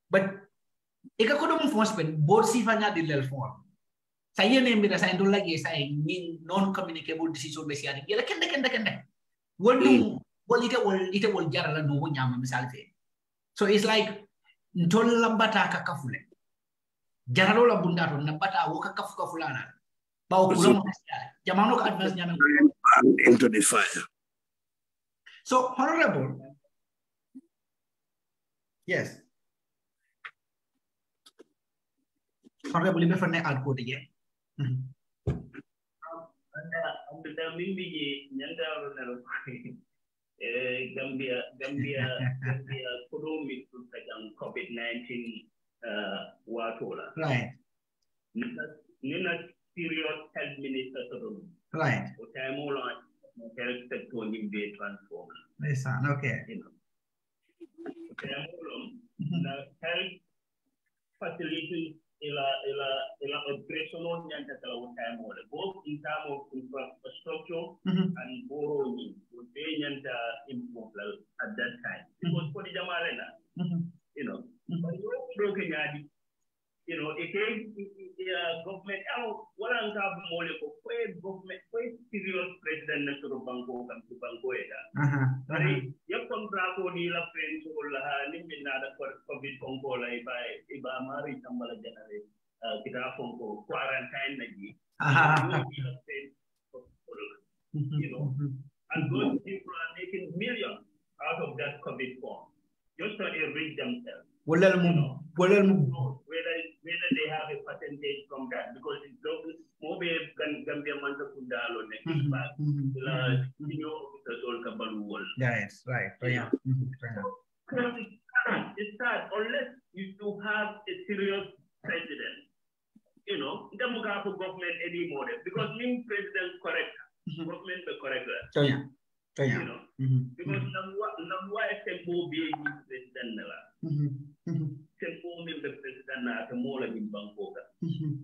But ika kodomen fon spend board sifanya di lel fon. Saya nembira saya ndola ge saya non communicable disease obesiadi. Yala kende. Wolu ite wol jarala no nyama misal fe. So it's like ntol lambata ka kafule. Jaralo la bundato nambata wo ka kafulana. Ba o kulo jamano ka advance nyama into the fire. So honorable. Yes. Honorable libe fanne ad ko dige. Gambia economic COVID-19 watola. Right. Nina serious health minister right. Health sector in the transform. Listen, okay. You know. Health facilities ila operational nyanta kala time both in terms of infrastructure and borrowing they nyanta improve at that time because for the jamalena you know but you broken yadi you know government wala ngab mole ko government serious president na suru banko kam to banko eta ari yakon brako ni la friends wala ni minna da covid konko la iba mari tambala janale kita konko quarantine na ji you know and those people are making millions out of that covid form just to enrich themselves whether they have a percentage from that because it's maybe Gambia Manta Kundalo next back. Yes, right. Yeah. It's sad unless you have a serious president. You know, the Mugabe government anymore because mean president correct, government the correct. You know, because Namwa can be president. Can the president at the mall in Bangkok.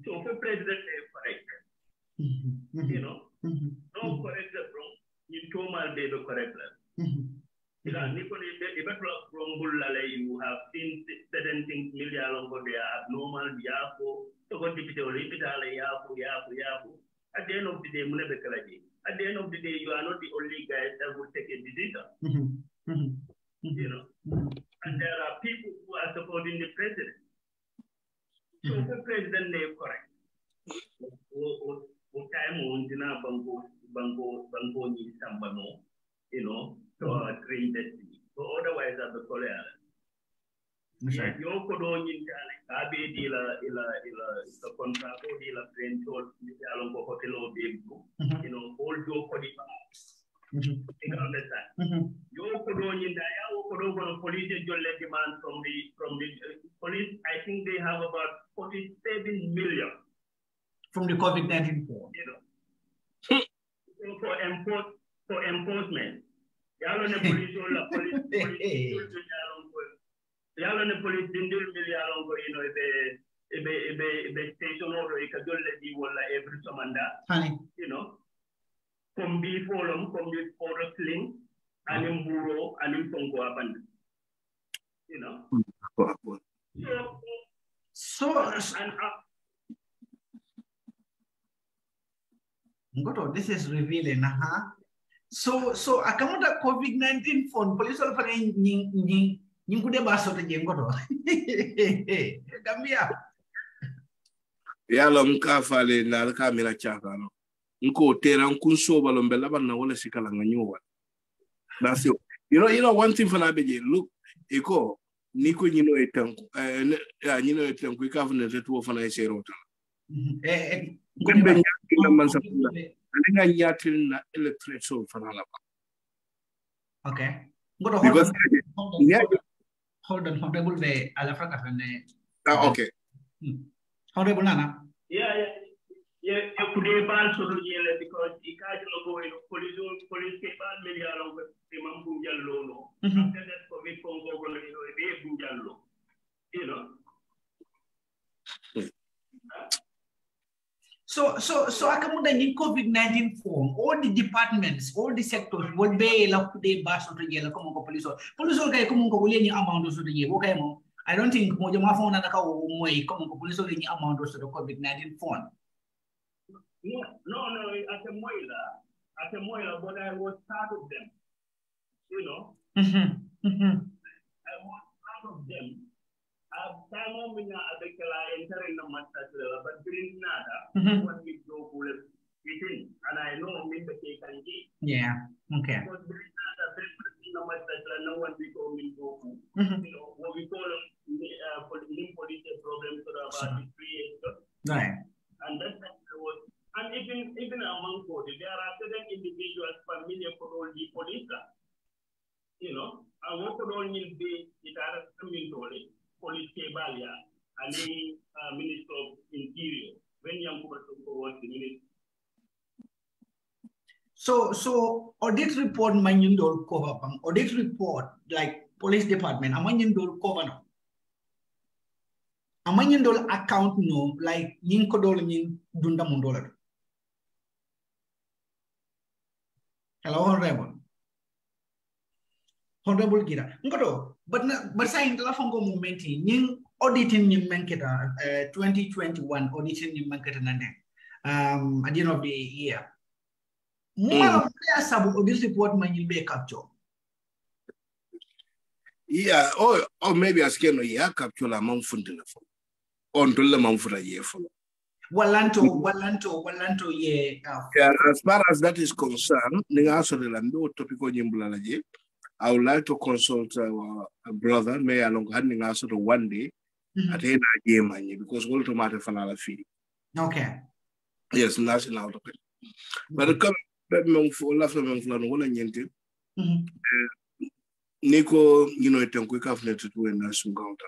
So for president correct. You know, no correct wrong. You told my baby correct. You have seen certain things million ago they are abnormal, so what did you at the end of the day, at the end of the day, you are not the only guy that will take a decision. You know, and there are people who are supporting the president. So the president name correct. Time on Jina Bango ni Sambano, you know, to dream destiny. So otherwise at the Korea. Yes, you could only Abe dealer the contract dealer friend told along hotel or you know, all go for the you understand? You could only police demand from the police. I think they have about 47 million from the COVID-19 form. You know, for enforcement. Yalone police Yalone police dindil million go you know the station or ikajolle di wala every somanda. You know. From the forum, from the forest link, and in Buro, and in Congo Aband. You know? So this is revealing, So akamuda COVID-19 phone, police all for ni kude baso te jengoto. Gambia. Yalo mkafale na kamera chaka no. Nko teran kunso balombela bana wala sikala nganyowa. That's it. You know one thing for Nabeje, look, eko niko nyino etanku nyino etanku ikavune zetu ofana iserota. Ngombe nyakila mansapula. Alinga nyatil na electric soul fanala. Okay. Hold on. Honorable ve alafraka fane Okay. Honorable Nana. Yeah. Could they ban so because he can't go in police can media along with the Mambujallo. After that, COVID from Google, you know. So akamuda in COVID-19 form, all the departments, all the sectors will be able to bash to the yellow common police. Police will get common amount of the year. Okay, I don't think Mojama phone and a cow way common police will any amount of the COVID-19 form. No, at a moila, but I was part of them. You know? I was part of them. Time on me now, I entering the master, but during nada, when we go within, and I know me the cake and give. Yeah, okay. Because during nada, no master, no one we go in go. You know, what we call police problems for about 3 years ago. Right. And that's what. And even among bodies, there are certain individuals familiar for all the police. You know, and what could only be it are coming police Kebalia and the Minister of Interior when young people was the minister. So audit report manindol cover bang audit report like police department amanyindol cover no. Amanyindol account no like nin ko dol nin dunda mon dollar. Hello, Honorable Gira. Ngoto, but saying the lafongo moment in auditing in Manketa 2021 auditing in Manketa Nande at the end of the year. More of audit report man you be capture. Yeah, or maybe as can capture a month from the phone. Until the month for a year follow. Walanto, yeah. Yeah, as far as that is concerned, I would like to consult our brother, may along handing us one day at the game because all to matter for another fee. Okay. Yes, nothing out of it. But the comment for laughing for one and Nico, you know, it and quick after to do a national counter.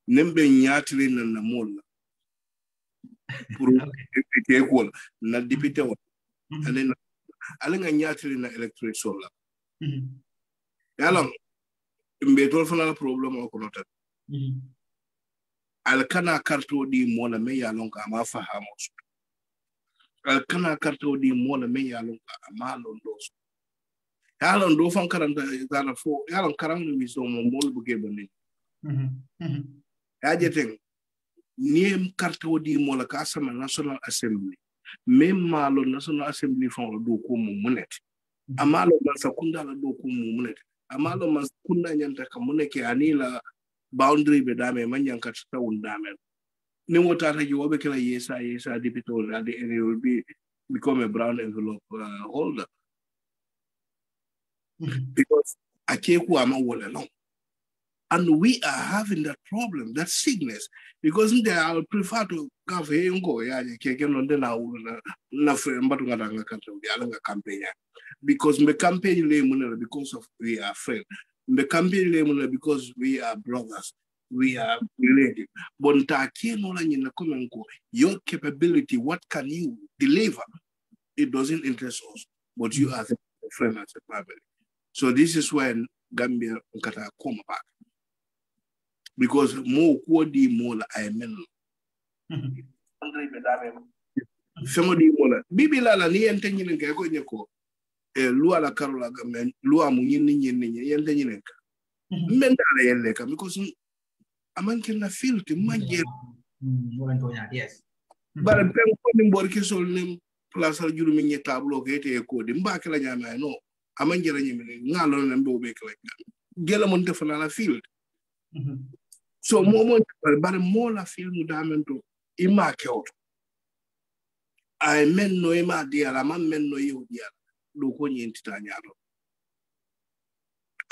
Nembe Yatlin and the Mola. Equal, not depicted one. And then Alan and Yatlin electric solar. Yalang, mbeto fana problem o kono tan. Alkana karto di mona me yalong ka ma fahamos. Alkana karto di mona me yalong ka ma londos. Yalong do fan karanta dana fo yalong karang mi so mo mol buge bani. Yajeteng niem karto di mola ka sama National Assembly. Mem malo National Assembly fon do ko mo munet. Amalo man sakunda la do ko mo munet. Amalo mas kunda nyanta kamuneke anila boundary bedame manyanka tata undame. Nimo tata jiwobe kila yesa dipito and it will become a brown envelope holder. Because akeku ama wole long. And we are having that problem, that sickness. Because I would prefer to have a campaign. Because me campaign because of we are friends. Me campaign because we are brothers. We are related. But your capability, what can you deliver? It doesn't interest us. But you are a friend as a family. So this is when Gambia Nkata come back. Because more quodi mola I men. Family mola. Bibila la ni entenyi nka ko nyeko. Lua la karola gamen lua mu nyini yentenyi nka. Menda la yeleka because amanke na feel to manje. Yes. But pen ko ni mborki sol ni place la juru mi tableau ke te ko di mbake la nyama no. Amanje la nyimi ngalo na mbo be kala. Gela mon defana la field. So moment but more la film damento ima kyoto. I men no ima dia la man men no you dia do ko nyintita nyalo.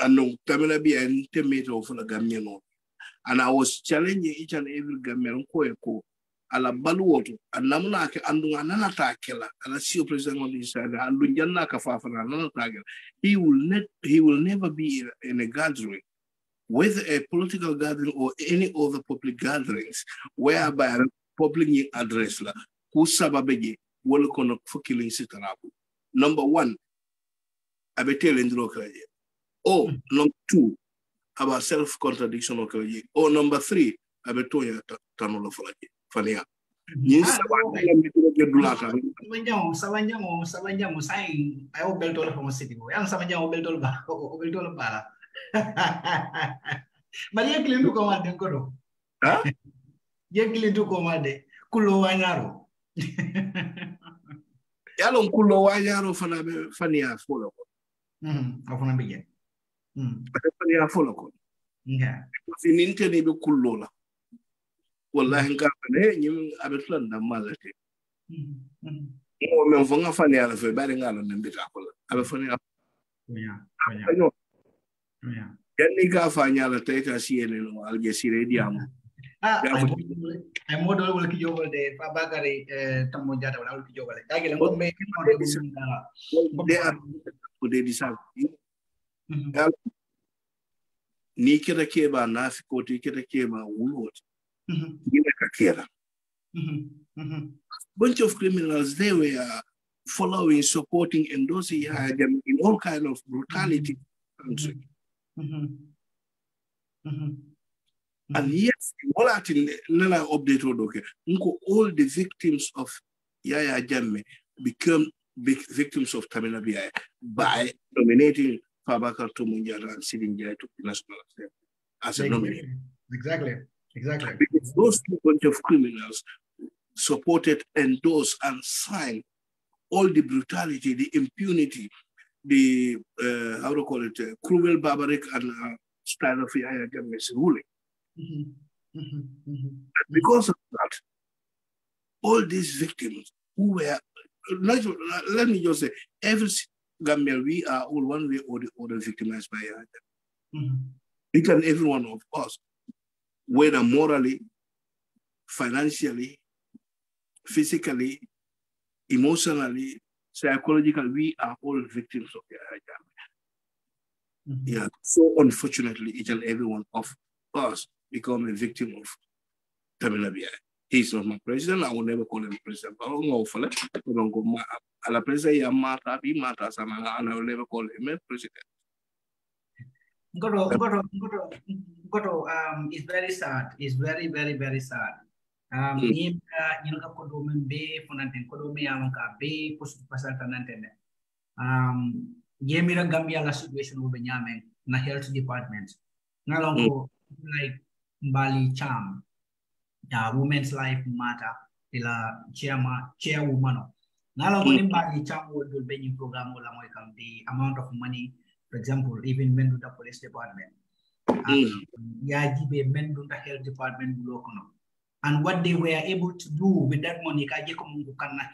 And no tamina be an tomato for the Gambian. And I was challenging each and every Gambian ko ala baluoto and namuna ke andu anana takela and I see president on this side and lunjanna ka fa anana takela. He will never be in a gathering whether a political gathering or any other public gatherings, whereby public address la, who sababeji, wala kono fukiling sitarabu. Number one, abetel indrokaje. Or number two, about self-contradiction okaje. Or number three, abetoya tanola falaje. Fania. Sabanjang saying I will build all from a city. Yang Sabanjang will build all bala. But you can do command and go. You can do command. Kulo Wanyaro. Yalong Kulo Wanyaro Fania follow. Of an begin. Fania follow. Yeah. In Intel, Kulola. Wallahi ngapane nyim abetlan da malati mo men fo nga fani ala fe bari ngalo nembe takola abe fani yeah ganni ga fani ala tayta siene no alge sire diam ay modol wala ki jogol de fa bagari tammo jata wala ki jogol dagel ngom be de ar ko de disal ni kira keba nafi ko ti kira keba wulot bunch of criminals, they were following, supporting, endorsing them in all kind of brutality. And yes, all the victims of Yaya Jammeh become victims of 𝒕𝒉𝒊𝒏 by nominating Fabakary Tombong and Sidin Jai to the National Assembly as a nominee. Exactly. Because those two bunch of criminals supported, endorsed, and signed all the brutality, the impunity, the cruel, barbaric, and style of Yahya Jammeh's ruling. And because of that, all these victims who were, let me just say, every Gambian, we are all one way or the other victimized by Yahya Jammeh. Each and every one of us, whether morally, financially, physically, emotionally, psychologically, we are all victims of Yahya Jammeh. Yeah. So unfortunately, each and every one of us become a victim of 𝒕𝒉𝒊𝒏. He's not my president. I will never call him president. I don't know for that. I don't go. I will never call him a president. Goto, it's very sad. It's very, very, very sad. You know, Kodomen Bay, Fonanten, Kodome Amanka Bay, Pasata Nantene. Yemira Gambia la situation with Benyamin, na health department. No longer like Bali Cham, women's life matter, ila chairwoman. No longer Bali Cham would be in program the amount of money. For example, even men to the police department, men to the health department, and what they were able to do with that money,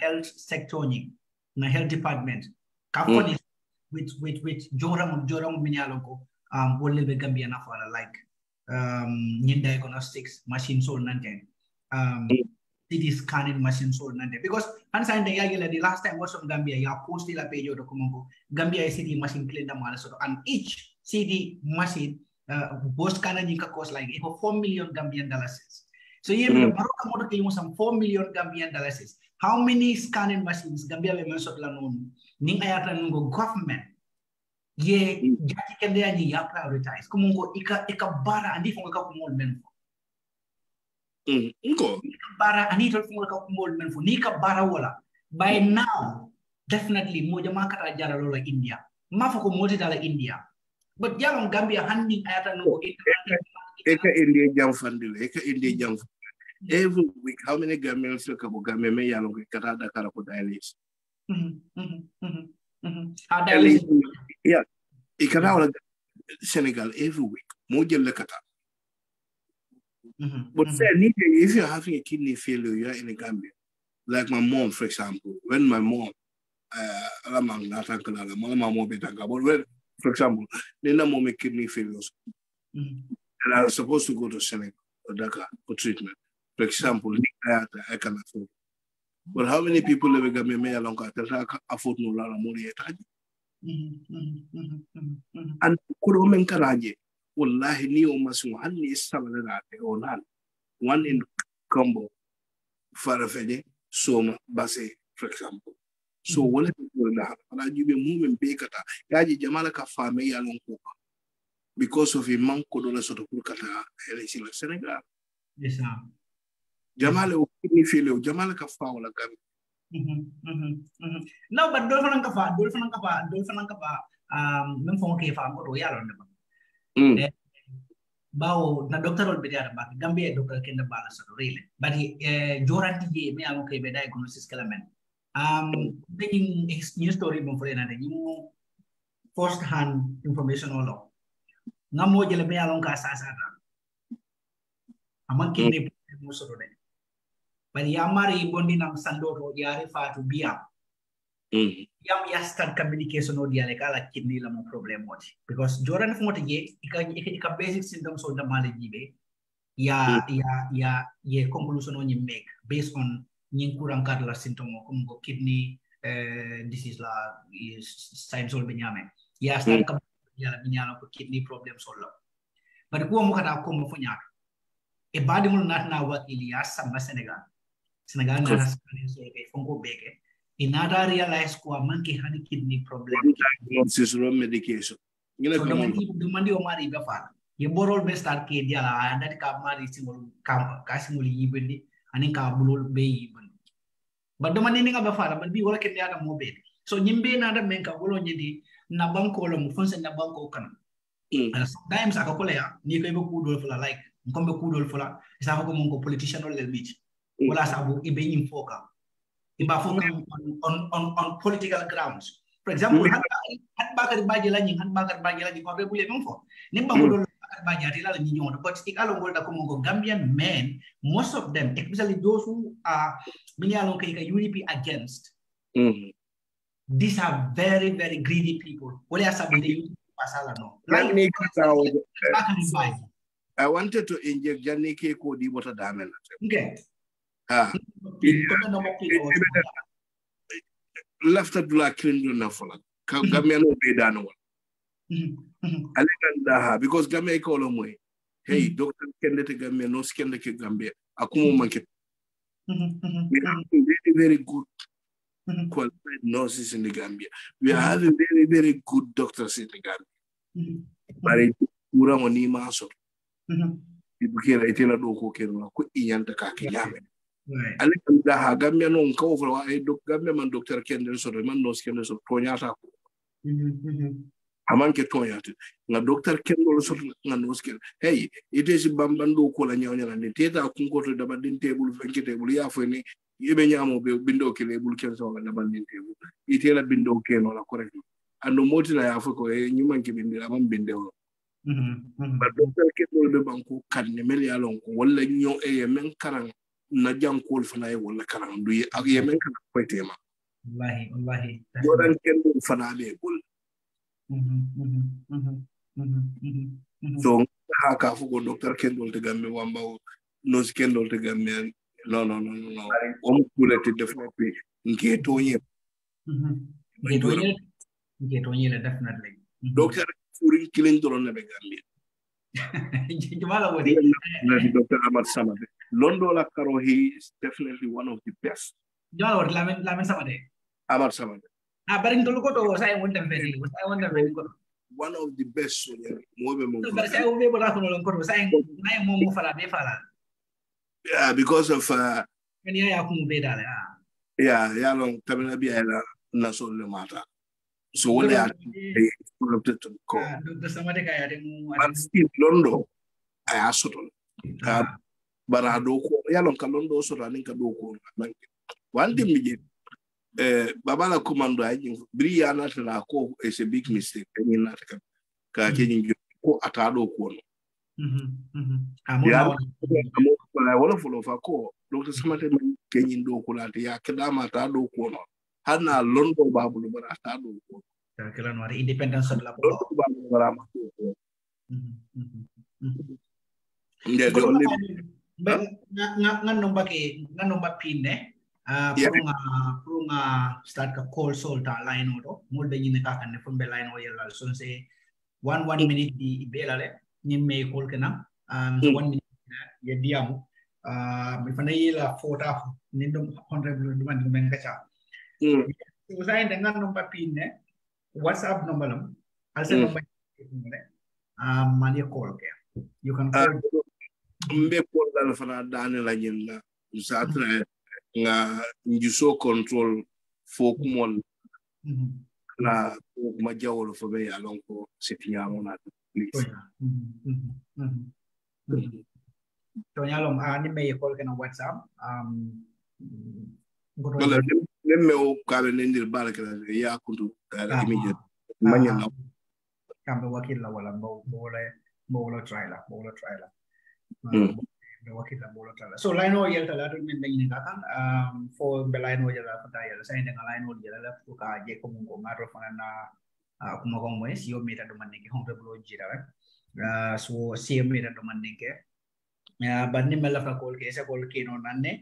health sector, na health department, with Joram Minyaloko, Wolebe Gambia Nafala, like diagnostics machine sold Nanten, CT scanning machine sold Nanten. Because the last time was from Gambia, you posted a page of Gambia CD machine clean the malasoto, and each CD machine both scanning cost like $4 million Gambian dollars. So you have some $4 million Gambian dollars. How many scanning machines Gambia women sort lanon ning ayatan ngo government ye jati kende ani ya prioritize kumungo ika bara andi fonga ka kumol men Inko bara ani to fonga ka kumol men fo ni ka bara wala by now definitely moja makata jara lola India mafako moti dala India but yalon Gambia handing ayatan ngo eka India jam fandile eka India jam every week how many Gambians look about Gameme yalon kata da kara ko dialysis yeah ikana Senegal every week moja lekata. But say if you're having a kidney failure, you're in a Gambia. Like my mom, for example, when my mom, for example, then my mom kidney failures, and I was supposed to go to Senegal or Dakar for treatment. For example, I can afford. But how many people live in Gambia along that afford no money? And could women karaje wallahi ni o masu hanni istamale na te onan one in combo farafeje soma base for example so wala la ala jibe mumen be kata yaji jamala ka fame yalon ko because of a man ko dola soto pour kata election Senegal yes jamala o ni fele o jamala ka fa wala gam no but dol fanan ka fa même fon ke fa ko yalon de bawo na doctor ol bediara ba Gambia doctor kenda bala sa rele bari joranti je me amo ke be diagnosis kala men taking new story mo fole na de you first hand information all ngamo jele me alon ka sa aman ke ne mo so de bari ya mari bondi nam sandoro ya refa to biya yam ya start communication o diale kala kidney la mo problem moti because joran fu moti je ika basic symptoms o da male jibe ya conclusion on you make based on nyin kurang la symptom ko mo kidney disease la signs all benyame ya start ya la binyalo ko kidney problem solo but ko mo kata ko mo fu nyaak e badi mo nat na wakili ya samba Senegal na so ke fongo beke inada realize ko manki hani kidney problem diagnosis rom medication ngina ko mandi o mari be fa ye borol be start ke dia la anda ka mari simol kam kasimul yibendi anin ka bulol be yibendi ba do mandi nga be fa ba bi wala ke dia mo be so nyimbe na da men ka wolo nyidi na banko lo mu fonse na banko kan sometimes aka kole ya ni ko be kudol fula like ngombe kudol fula isa ko mon ko politician ol lel beach wala sabu ibe nyim foka iba focus on political grounds. For example, han bakar baji la nying han bakar baji la nying ko rebule mum fo. Nimba ko do bakar baji la nying on but ikalo ngol da ko mongo Gambian men, most of them, especially those who are minyalo kay UDP against. These are very very greedy people. Wala sabi de UDP pasala no. Like I wanted to inject Janike ko di bota damen. Okay. Left at black clean na fola Gamia no be dano alekanda because Gamia ko lo moy hey doctor kende te Gamia no skende ke Gambia akumo manke we have very very good qualified nurses in the Gambia. We are having very very good doctors in the Gambia but pura ngoni maso ibukira itena do ko kero ko inyanta ka kinyame alekanda Gambia no ko fo ay Gambia man doctor kende so man no skende so tonyata ko amanke tonyata nga doctor kende so nga no skende hey it is bambando ko la nyawnya na teta kunko to daba din table fenke table ya fo ni yebe nyamo be bindo kele bul ken so la ban din table itela bindo keno la correct ando motina ya fo ko nyumanke bindira man bindeo but doctor kende be banko kan ne mel ya lon ko wala nyo e men karang na jankol fana e wala karang du ak yemen kan ko tema wallahi yoran kendo fana be bul so ha ka fu ko doctor kendo te gambe wamba no kendo te gambe no o kule te definitely nke toye definitely doctor furin kilin doron na be gambe jumala wodi Dr. Ahmad Samade Londo la Karo, he is definitely one of the best. Jumala wodi lamen Samade Ahmad Samade baring tolu ko to say won dem fedi one of the best so mo but say o be bola ko lon ko say nay mo fala be fala yeah because of when ya ko be dale yeah long tamina bi ala na so le mata so wala ya to ko Dr. Samade kaya dem still Londo ay asotol bara do ko yalon ka Londo so ranin ka do ko one thing mi babala commando ay brillana la ko is a big mistake ni na ka kenyi ko atado ko no wala fulo fa ko Dr. Samade kenyi do ko la ya kedama ta do ko no hana Londo babulu bara ta do ko kala no independence la ko bara ma ko the only ngano mbapine prunga start ka call solta line odo molde nyine ka kan fumbe line o yella so say 1 minute di belale nyimme kol kana so 1 minute ya diamu mi fana yela fota ni dum honorable duman men kacha so sai dengan nomor pinne WhatsApp number lam also number mani call ke you can call mbe call dal fana dane la nyilla usatra nga njuso control fokumol na ma jawol fo be alon ko setiamo na please to nyalom ni me call ke na WhatsApp wala nemme o kala nendir baraka ya kuntu kala immediate manya na kambe wakil la wala bolo try la wakil la bolo try la so line o yelta la min ngi kan for be line o yela fata yela sai nga line o yela la ko ka je ko mo ngaro fana na kuma ko mo si o meta do man ngi hon bolo jira so si o meta do man ngi banni mela fa kol ke sa kol ke no nanne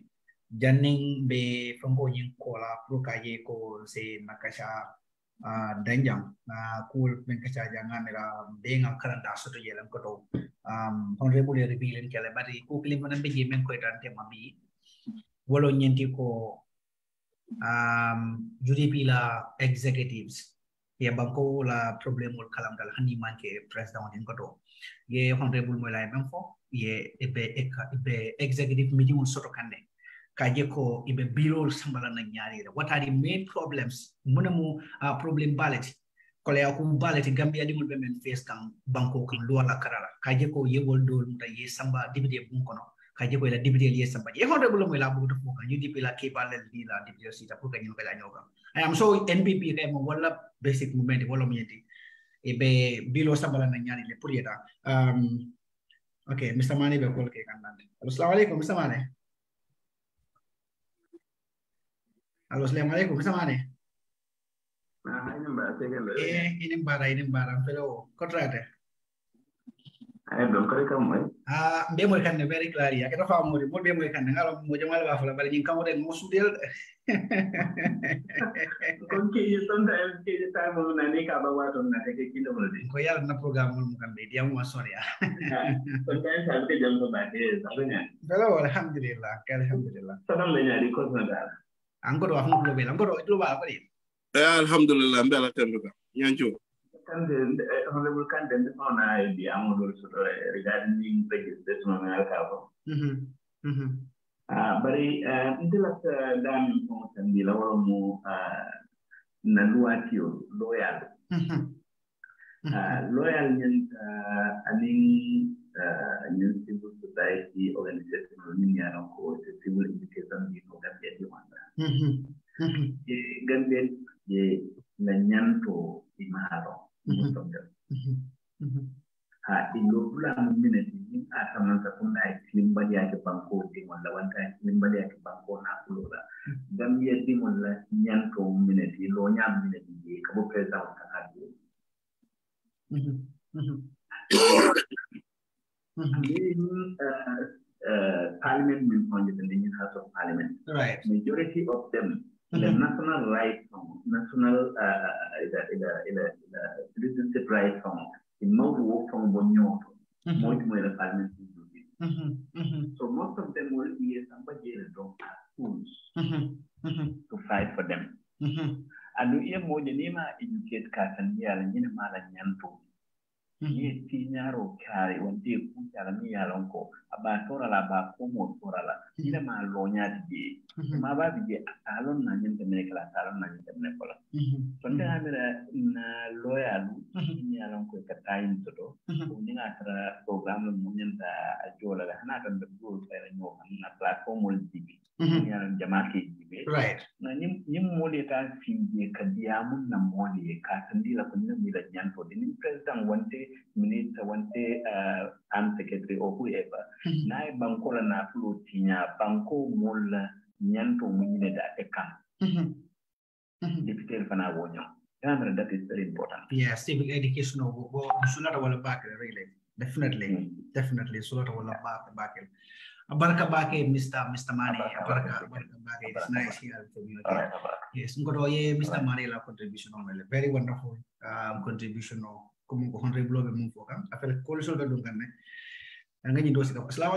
janning be franco nyin kola pro ka je ko se makasha danjang cool men kacha jangan mera denga karanda soto yelam ko to honorable reveal kele bari ko klim fanan be men ko tan tema bi wolo nyenti ko UDP la executives ya banko la problem ul kalam dal hani manke president din ko to ye honorable mo lay mem fo ye be executive meeting ul soto kande kaje ko ibe bilol sambala na nyaari what are the main problems munamu problem ballet ko le ko ballet gambia dimul be men face kan banko kan lo la karala kaje ko yewol dol muta ye samba dibide bun kono kaje ko la dibide ye samba ye honorable mo la bu to ko kan UDP la ke balel di la dibide sita pour kan la nyoka I am so NPP kay mo wala basic movement wala mo yenti ibe bilo sambala na nyaari le pour yeta okay Mr. Mane be ko ke kan nande assalamu alaikum Mr. Mane. Halo, assalamualaikum. Bisa mana? Ini mbak, saya kan. Ini bara. Pero, kontrate. Belum kali kamu. Dia mau ikan very clear ya. Kita faham mau dia mau ikan. Kalau mau jamal bafla, balik kamu dan mau sudil. Kunci sometimes kita tahu mengenai kabar waktu nanti kita boleh. Kau ya na program bukan dia mau sorry ya. Sometimes sampai jam berapa? Sampai. Kalau alhamdulillah. Sedang banyak di kos negara. Angkor wa hum global angkor itu ba apa alhamdulillah mbela tembe nyanjo kan de honorable kan de ona di amodol so regarding prejudice no ngal ka ko bari ndila dam ko tan di lawro mo na luatio loyal loyal nyen aning nyen civil society organization ni ya ko civil education di ko kan di wanda Gambia ye nanyanto imaro ilo bula minute ni atamanza kuna ikimbali yake banko di wala wanta ikimbali yake banko na kulora Gambia di wala nyanto minute ilo nyam minute ye kabo president kanadi Parliament will find it in the House of Parliament. Right. Majority of them, the national right from national citizenship right from the most work from Bonyo, most more the Parliament will do it. So most of them will be somebody in the schools to fight for them. And we are more than educate Katan here and in a malanyanto. Ye tinyaro kari wante kucha la miya lonko abatora la ba komo tora la ina ma lonya di ma ba bi alon na nyente me kala alon na nyente me kola so nda amira na loya lu miya lonko ka tayin toto ko ninga tra program mo nyenta ajola la hana tan do fere no na platform ol dibi ya jamati dibi right na nyim mo le ta finje kadiamun na mo le ka tandila ko ni la nyanto ni president wante minister wante secretary or whoever na banko la na flotinya banko mola nyanto munyine da ekam deputy fana wonyo that is very important. Yeah, civic education go sulata wala back really definitely sulata wala back Baraka bake Mr. Mane baraka bake it's nice here to be okay. Yes ngodo ye Mr. Mane la contribution on very wonderful contribution comme ko honorable be mum fo kam affaire coalition be dum kan ne nga ñi dosi kam assalamu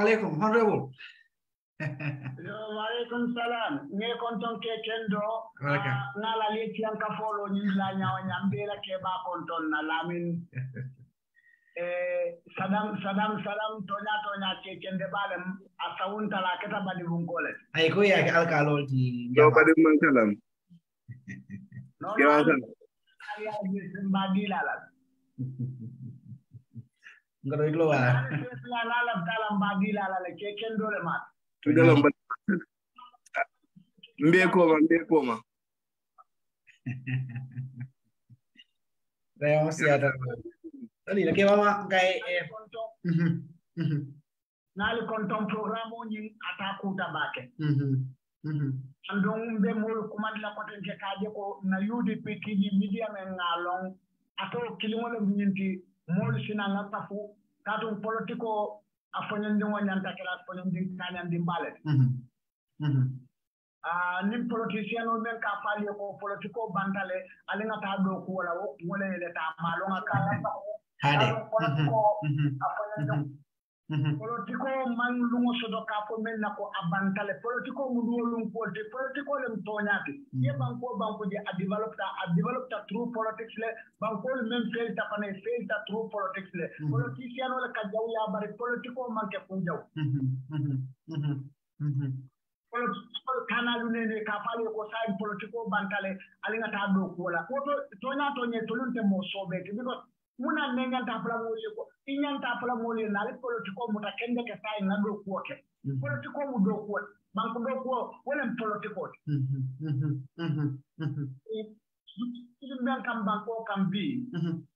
alaykum honorable Waalaikum salam. Ne konton ke kendo na la leti an ka folo ni la nyaaw nyambela ke ba konton na lamin sadam tonya ke kende balem asawun tala keta badi bunkole ay ko ya ke alkalol ti do badi man salam no ya badi lala ngaro iglo wala la tala badi lala ke kendo le mat tudalam mbe koma Raya siata tadi la ke mama kay nali konton programme o nyin ataku tabake andong be mol kumandi la koten ke kaje ko na UDP TV&MEDIA men ngalong ato kilingole nyinti mol sina ngatafu katum politiko afonyendi wanyanta kala afonyendi kanyandi mbale nim politicien o men ka fali ko politiko bantale alinga ta do ko wala wo wala le ta malonga kala hade politiko man lungo sodo ka ko men nako abantale politiko mu do lum politiko lem tonyati ye banko je a develop ta true politics le banko men fail ta true politics le politicien wala ka jaw ya bari politiko man ke ko jaw politiko kanalu ne ka fali ko sai politiko bantale alinga ta do ko wala ko to nye tolunte mo sobe because muna nenganta pala moli ko inyanta pala moli na le politiko muta kende ke sai ngado ko ke politiko mu do ko banko do ko wala politiko ben kam banko kam bi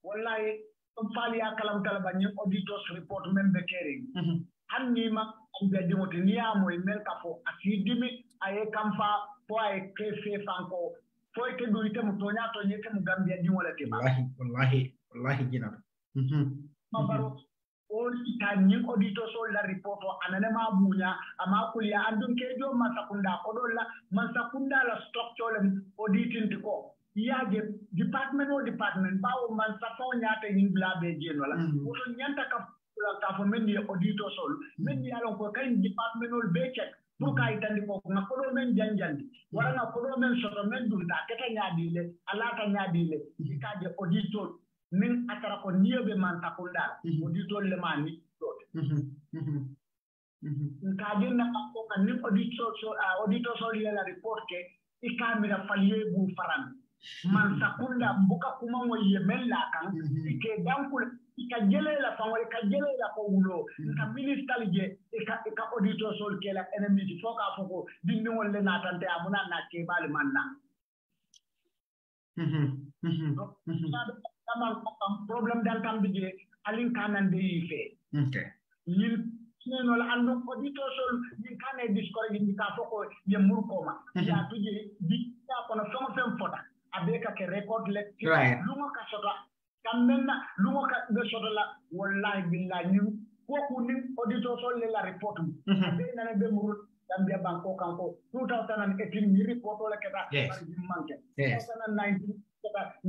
wallahi on fali akalam kala banyi auditors report membe caring anni ma be dimoti niamo e mel kafo asidimi aye kamfa po ay kefe fanko fo ke do ite mu tonya to nyete mu gambia dimola te ba wallahi jina mabaro all time ni auditor so la report anane ma bunya ama kulia andun ke jo masakunda kodola masakunda la structure le auditing ko yaje department bawo man safo nyata ni blabe jenola woto nyanta ka fo men ni auditor sol men ni alon ko kay department be check pour ka itandi ko na ko men janjandi wala na ko men soto men dunda keta nyaadile alata nyaadile ikaje auditor min atara ko niyobe man takunda auditor le mani dot kaje na ko kan ni auditor so la report ke ikamira faliye bu faran man takunda buka kuma mo yemella kan ke dankul ka jelela fa wala ka jelela ko wulo ka minister je ka auditor so ke la enemy di foka foko dindi wala na tante amuna na ke bal manna problem dan tam bije alin kanan de yife okay yin wala andu auditor sol yin kané discourage ni ka foko ye murkoma ya tuje di ta kono fem fota abeka ke record le lungo ka soto kamena lungo ka be soto la wallahi billahi ni koku ni auditor sol le la report be na be murut Gambia banko kanko 2018 ni report la keta manke 2019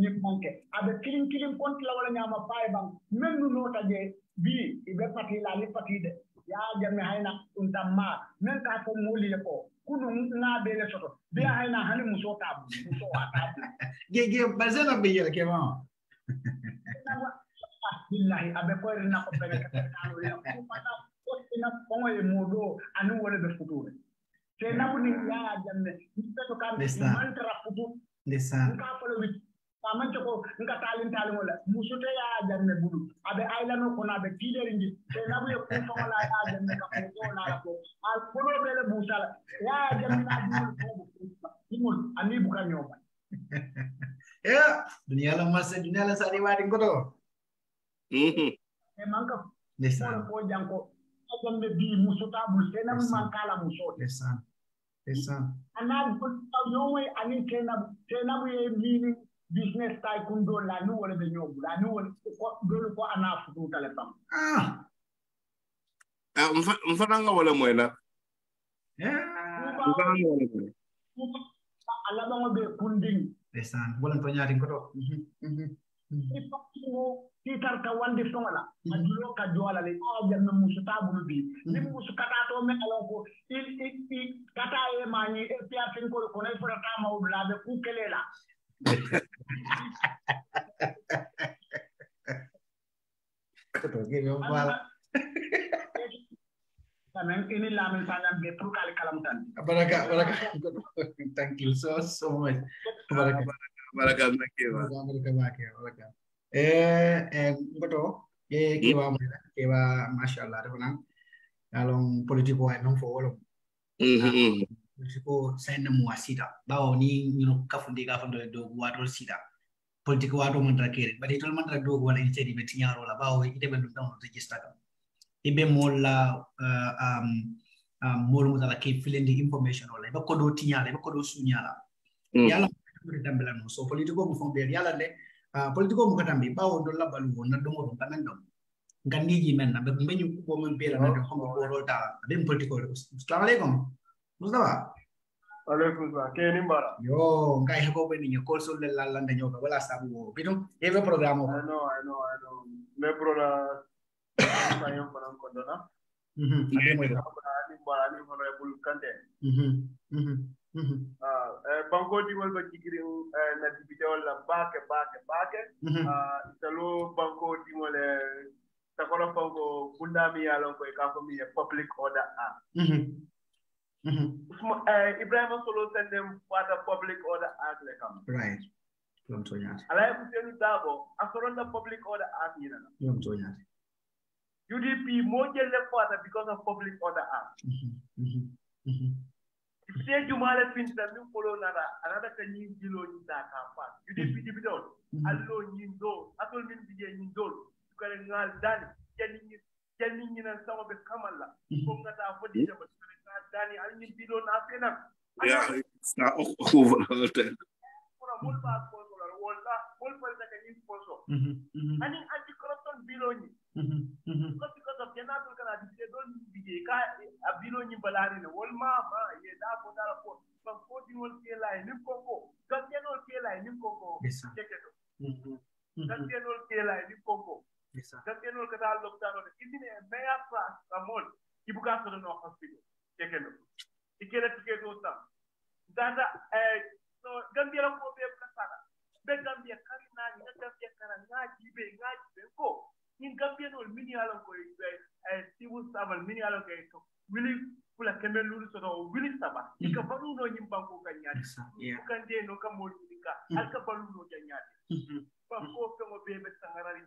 ni manke abe kilim konti la wala nyama pay bang menu nota je bi ibe pati la li pati de ya jamme hayna untamma men ka ko moli ko kunu na be le soto be hayna hani muso tabu muso wata ge bazena be yele ke ma billahi abe ko rina ko be ka tanu ya ko pata ko ina ko e modo anu wala be future te nabuni ya jamme ni to kan man tra futu ndesan ka folo wi man ko nka talin wala musute ya jamme bulu abe aylano ko na be tidere ndi te nabu e ko fawala ya jamme ka ko na la ko al folo be le busala ya jamme na ko ani buka nyoma ya dunia la sari wadi ngoto e manka ndesan ko janko jamme bi musuta bul te nabu man kala musote ndesan anal ko yowe ani te nabu e mini business tycoon do la nu wala be nyobu la nu wala ko do ko ana futu telefam mfana nga wala moy la Allah bango be kunding desan bolan to nyaati ko to ipakimo titarta wande songola adulo ka jola le o jamna musu tabulu bi ni musu kata to me alon ko il kata e mani e pia fin ko ko ne fura tama o la be ku kelela to give you bal tamen ini lamin sanam be pour kala kalam tan baraka thank you so much baraka ngoto kewa mashallah refana along politiko ay non fo wolo politiko sayna mo asida bawo ni ñu kafunde ga fando do wato sida politiko wato man rakere bari tol man do wala ni tedi be tinyaro la bawo ite be dum register kam ibe molla molu mutala ke filendi information wala ba ko do tinyala ba ko do sunyala yalla dambela no so politiko mo fombe yalla le politiko mo katambi bawo do labalu na do mo kamen do ngandiji men na be meñu ko mo bela na ko mo boro ta be politiko assalamu alaikum mustafa alaikum salam ke ni mbara yo ngai ko be ni ko so le la landa nyoka wala sabu bidum e be programme I know me broda sayam param ko dona ade mo da ni mbara ni honorable Kanteh banko di wal ba jigiri na dibite wala baake italo banko di wala takola banko bundami yalon ko ka ko mi public order Ibrahim Solo sendem fata public order act le kam right lom to nyati ala ko tenu dabo asoronda public order act yina lom to nyati UDP mo jelle fata because of public order act If Jumala pins the new follow another can you below that part. You did be difficult. Alone you do. I told me to get in do. You can done getting in and some of the Kamala. From that for the Danny, I need below nothing. Yeah, it's not over all time. For a whole part for a whole person can use sponsor. And in anti-corruption below you. Because of Janato can I don't be a below you balari the whole mama, yeah, for that from 41 line in Congo. Continental line in Congo. Check it out. Continental line in Congo. Continental Catal looked down on it. Isn't a mayor class Ramon? You got to the hospital. Check it out. You get to get those down. That so Gambia ko be kasara. Be Gambia karina ni Gambia karana jibe ko. In Gambia no mini alon ko 𝒕𝒉𝒊𝒏 mini alon ko really kula kemelu so do really saba. Ika balu no nyimbanko kanyati. Kande no kamol nika. Alka balu no kanyati. Banko ko bebe sangarari.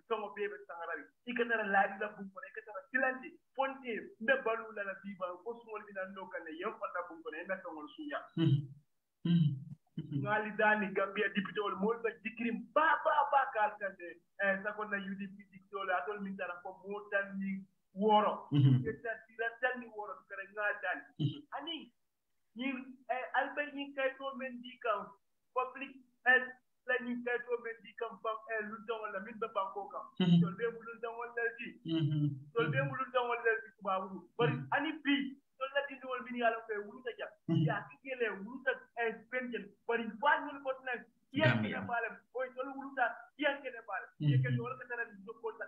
Ika tara ladi la bumpo ika tara silandi. Fonte mbe balu la biba ko smol bina no kane yam fata bumpo ne na ko sunya. Ngali dani Gambia député ol mol ba dikrim ba kal kande sakon na UDP diktola atol min dara ko motan ni woro eta tiratan ni woro kare ngadan ani ni albay ni kay to men dikam public health planning kay to men dikam bam lu dawala min ba banko kam tol be mulul dawala di babu bari ani bi tol la di wol min yalla fay wulu ta ja ya kikele wulu ta pension bari fanul botna yan ke balem oy tol wulu ta yan ke balem ke tol ka tara do ko ta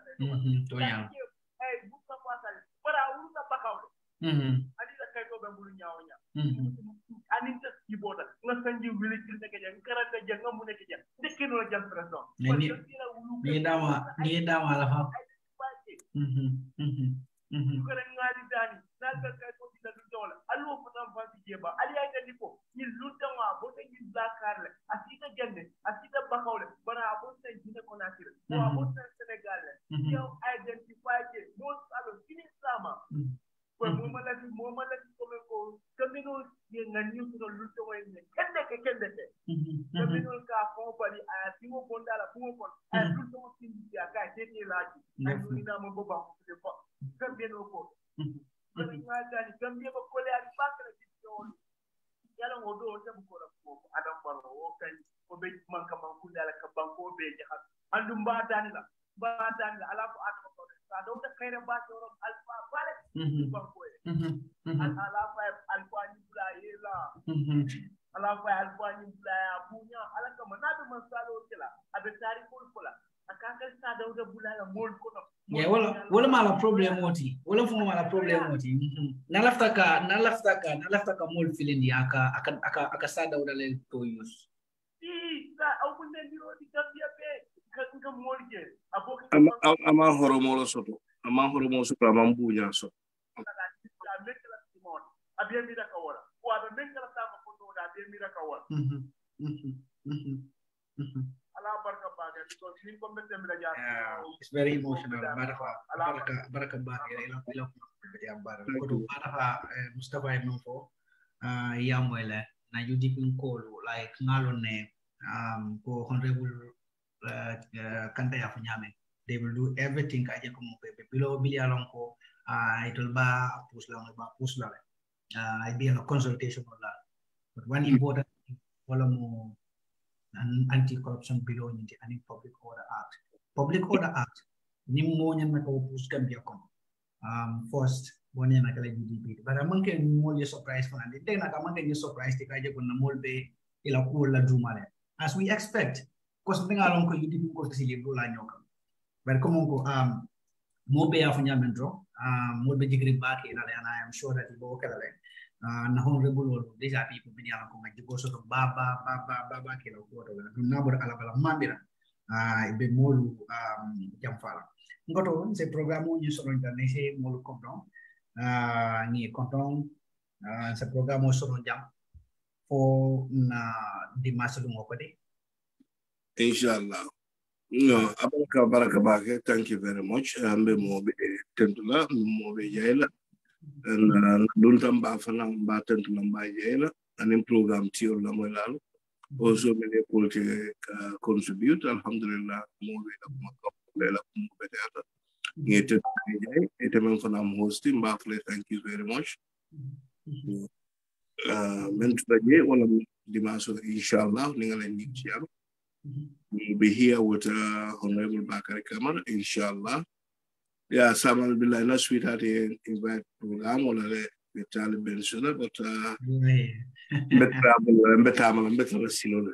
to ya bu ka pasal para wulu ta bakaw ani la kay to be mbulu ñaawña ani ta ci bota nga sanji wili ci nek ja karanta ja nga mu nek ja ndekki no jam president ni dawa la fa ko ren ngali dani dal ka kay ko dina du dola allo ko tam fa ci jeba ali ay gandi ko ni lu tawa bo te ni Dakar le asita jende asita bakawle bara bo te dina ko natir bo te Senegal le yow identify ke do salo fini sama ko mo mala ko men ko kamino ye ngani ko lu tawa ni kende ke kamino ka fon bali a timo bondala ko ko ay lu tawa fini ya ka te ni laji ay ni na mo bo ba ko te ko Gambia no ko ngani Gambia ko kole ali bakala ci don yalla ngo do tan ko la ko adam baro o kay ko be man ka man kundala ka banko be jahat andu mbaatani la ala ko atama ko sa do ta kayre ba to alfa bale banko ala fa alfa ni bla yela ala fa alfa ni bulaya bunya ala kama na do man salo kila abe tari ko la akaka sa dawda bulaya mol ko no yeah wala mala problem oti wala fu mala problem oti na lafta ka mol filindi aka sa dawda le to use sa au kunde ndiro di gambia be ka mol je aboki ama horomo soto ama bunya so mekla simon abiya mi da kawala ko abe mekla sama ko do da abiya mi da kawala ala barka baga because ni ko mette mi da ja it's very emotional baraka baga ila ya baraka ko do baraka Mustafa ibn fo ya moyle na UDP ko like ngalone ko honorable Kanteh nyame they will do everything ka je ko mo be below billion ko it will be push la I be a consultation on that but one important thing an anti-corruption bill in the public order act ni mo nyen na ko push Gambia ko first one na kala UDP but among ke mo ye surprise for and then na among ke surprise te ka je ko na molbe ila ko la dumale as we expect because nga lon ko UDP ko ci libro la ñoka but comme ko mo be afu nyamendro mo be jigri baake na and I am sure that you go kala na honorable deja people be ala ko ngi go soto baba ke la ko to na bor ala bala mambira be molu jam fala ngoto ce programme ñu solo ndane ce molu compton ni compton ce programme solo jam fo na dimanche lu ngoko de inshallah no baraka baake thank you very much ambe mo be tentula mo be jayla and dun tam ba fana ba tentula ba jayla anin program tiyo la mo lalu also many political contribute alhamdulillah mo be la mo be data ngete jay etemen fana am hosting ba thank you very much men tudaje wala dimanche inshallah ni ngalen ni ci yalla we'll be here with Honorable Bakari Kamara, inshallah. Yeah, Samal Billah, not sweetheart, invite program or the Charlie Bensona, but better silo.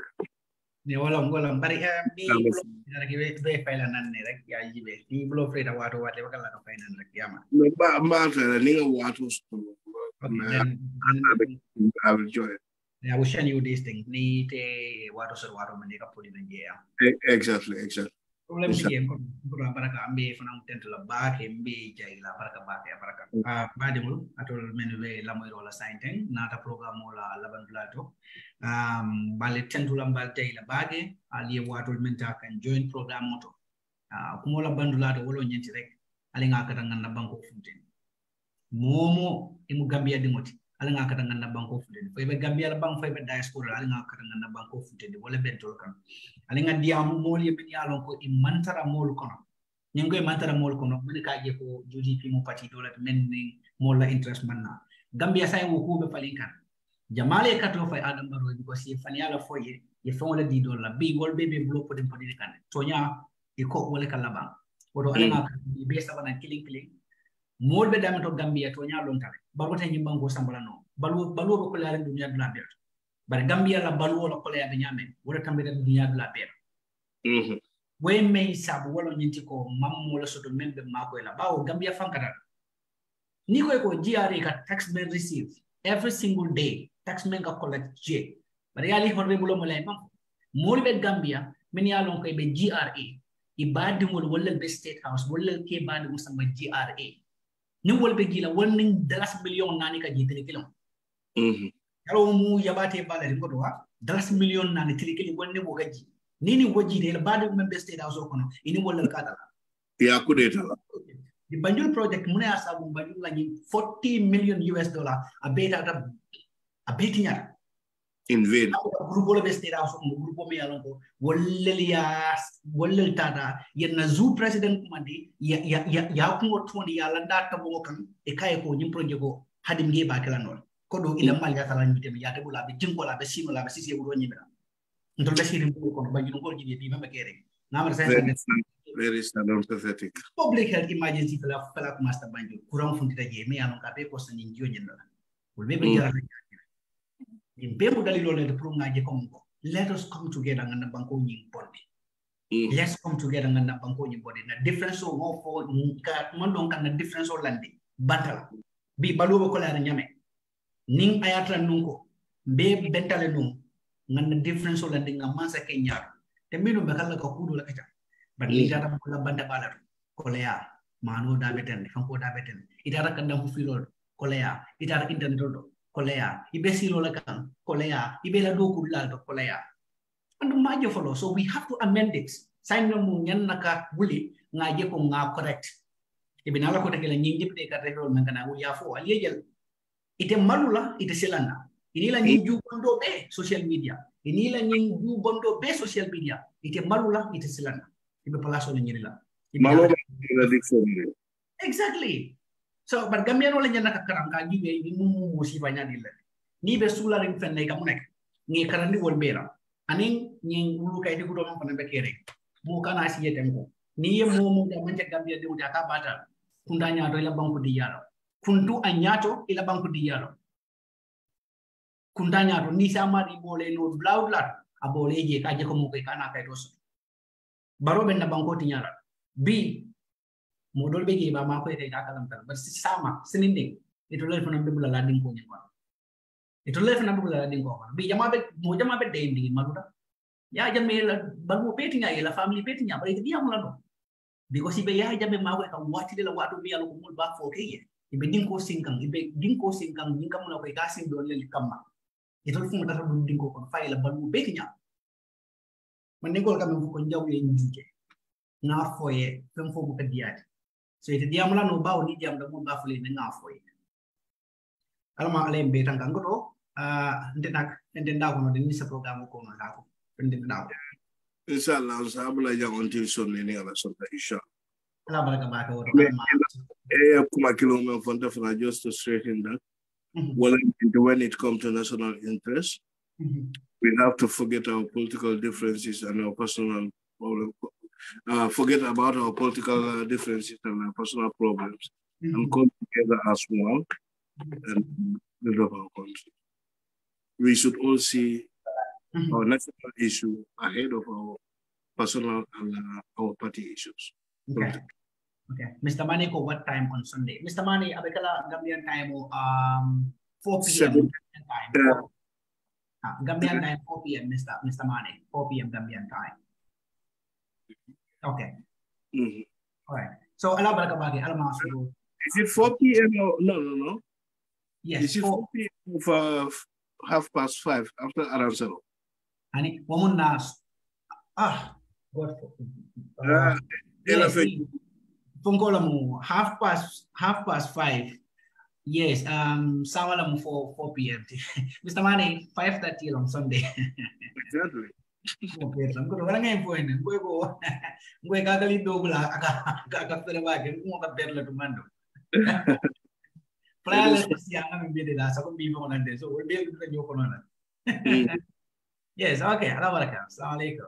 Ni walang bari di lagi be failanan ni rek ya jibe di blo freda wato wate wakala ka fainan rek yama ba ni wato I will enjoy it. I will send you this thing. Ni te wato menika podi na jea. Exactly. Problem ni ko baraka ambe fana tento la ba ke mbe jay la baraka baraka. Badi mulu atol menwe la moy rola sainteng nata program la laban plato. Bale tento la mbal tay la bage ali wato menta kan join program moto. Kumo la bandulato wolo nyenti rek ali nga kata ngana banko funten. Momo imu Gambia dimoti. Ala nga kata ngana banko futede fay be Gambia la bank fay be diaspora ala nga kata ngana banko futede wala bentol kan ala nga diamu moli be yalon ko e mantara mol kono ñingoy mantara mol kono mun ka je ko UDP mo parti dola men ni mol la interest manna Gambia say wo ko be falin kan jamale kato fay adam baro ko si fan yala foye ye fon la di dola bi gol be block dem podi kan to nya e ko wala kala ban wodo ala nga be sabana killing mol be damato Gambia to nya lon tale baluta nyi bango sambala no balu ko la dunya dula bet bar Gambia la balu la ko la be nyame wala tambe dunya dula bet we may sabu wala nyinti ko mam wala soto membe mako la bawo Gambia fankata ni ko GRA ka taxmen receive every single day taxmen ka collect je bar yali honorable mo lay mam mol be Gambia min yalon ko be GRA ibadi mol wala be state house wala ke badi musamba GRA ni wolbe gila wonning $1 million nani ka jitini kilon yaro mu yabate balari ko do $1 million nani tilikili wonni wo gaji nini woji de badu member state house kono ini wala ka dala ya ku deta the Banjul project mune asabu Banjul la ni $40 million abetinya in vain grupo le state house ko grupo me yalon ko wollel tata yenna zoo president kumandi ya ko tondi yalla data bo kan e kay ko nyim projet ko hadim nge ba kala non ko do ila mal ya tala nyite mi ya de bula be jinko la be sino la be sisi ko do nyimira ndol be sirim ko Banjul ko jidi bi meme kere namar very standard pathetic public health emergency fala ko master Banjul kuran funtita je me yalon ka be ko sanin jonyen la wolbe be jara Bemu dalilo le pro ngaje kongo. Let us come together ngana banko nying bondi. Let's come together ngana banko nying bondi. Na difference o mo fo ka mandon kan na difference o landi. Batala. Bi baluwo ko la nyame. Ning ayatra nunko. Be bentale nung ngana difference o landi ngamansa kenya. Te mino bakala ka kudo la kacha. But lita ta ko banda bala ko le ya. Mano da beten fanko da beten. Itara kan da fu filo ko le ya. Itara internet do. Kolea, ibe silo la kan, kolea, ibe la do kulal to kolea. And majo follow. So we have to amend this. Sign no mu nyan naka buli ngaje ko nga correct. Ibe nala ko tekela nyingi pede ka relo mangana u ya fo aliyel. Ite malula ite selana. Inila nyinju bondo be social media. Inila nyinju bondo be social media. Ite malula ite selana. Ibe palaso le nyirila. Malula ite exactly. So, but Gambian wala nyana kakarang kagi ni mumu si banya dile. Ni be sula ring fen nay kamunek. Ni karandi wol bera. Aning ni ulu kay di gudo mo panen bekere. Mo kana si yetemko. Ni ye mo da manje Gambia de uja ka bata. Kunda nyato ila banku di yalo. Kundu anyato ila banku di yalo. Kunda nyato ni sama di bole no blaudlat abole je kaje ko mo kay kana kay dos. Baro ben na banko ti nyala. B modol begi ba ma ko ite kakalam tal but sama sininding itu le fana be bula lading ko nyama itu le fana be bula lading ko bi jama be mo jama be de indi maluda ya jamme la balu petinya la family petinya ba itu dia mulano because ibe ya jamme ma ko ka wati de la watu bi yalo ko mul ba fo keye ibe dinko singkang dinka muna ko ka sin don le kamma itu fu mata bu dinko ko fay la balu petinya man ne gol kam ko njaw ye njuje na foye fem fo bu ka diati. So ite diamla no bawo ni diam da mo ba fule ne ngafoy alma ale be tan kan goto ndenda ko no ni sa programme ko no la ko ndenda ko inshallah sabula jangon til sonni ni ala sonta inshallah ala baraka ba ko kuma kilomita fonta fra just to straighten that when it comes to national interest we have to forget our political differences and our personal problems. Forget about our political differences and our personal problems and come together as one and build up our country. We should all see our national issue ahead of our personal and our party issues. Okay. Okay. Mr. Maniko, what time on Sunday? Mr. Mani, abekala Gambian time 4 p.m. time. Gambian time 4 p.m. Mr. Mani, 4 p.m. Gambian time. Okay. All right. So, is it 4 p.m. or no? Yes. Is it 4 p.m. for 5:30 after Aransero? Ani, woman nas. God. Fungola mo 5:30. Yes. Sawala mo 4 p.m. Mr. Mani, 5:30 on Sunday. Exactly. Okay, so wala ngayon po yun. Ngwe kakali dobla kakapera bagay mo kapera tumando. Para siya ang bibili la sa kung bibo ko nande. So we'll be able to do ko na. Yes, okay. Assalamu alaikum.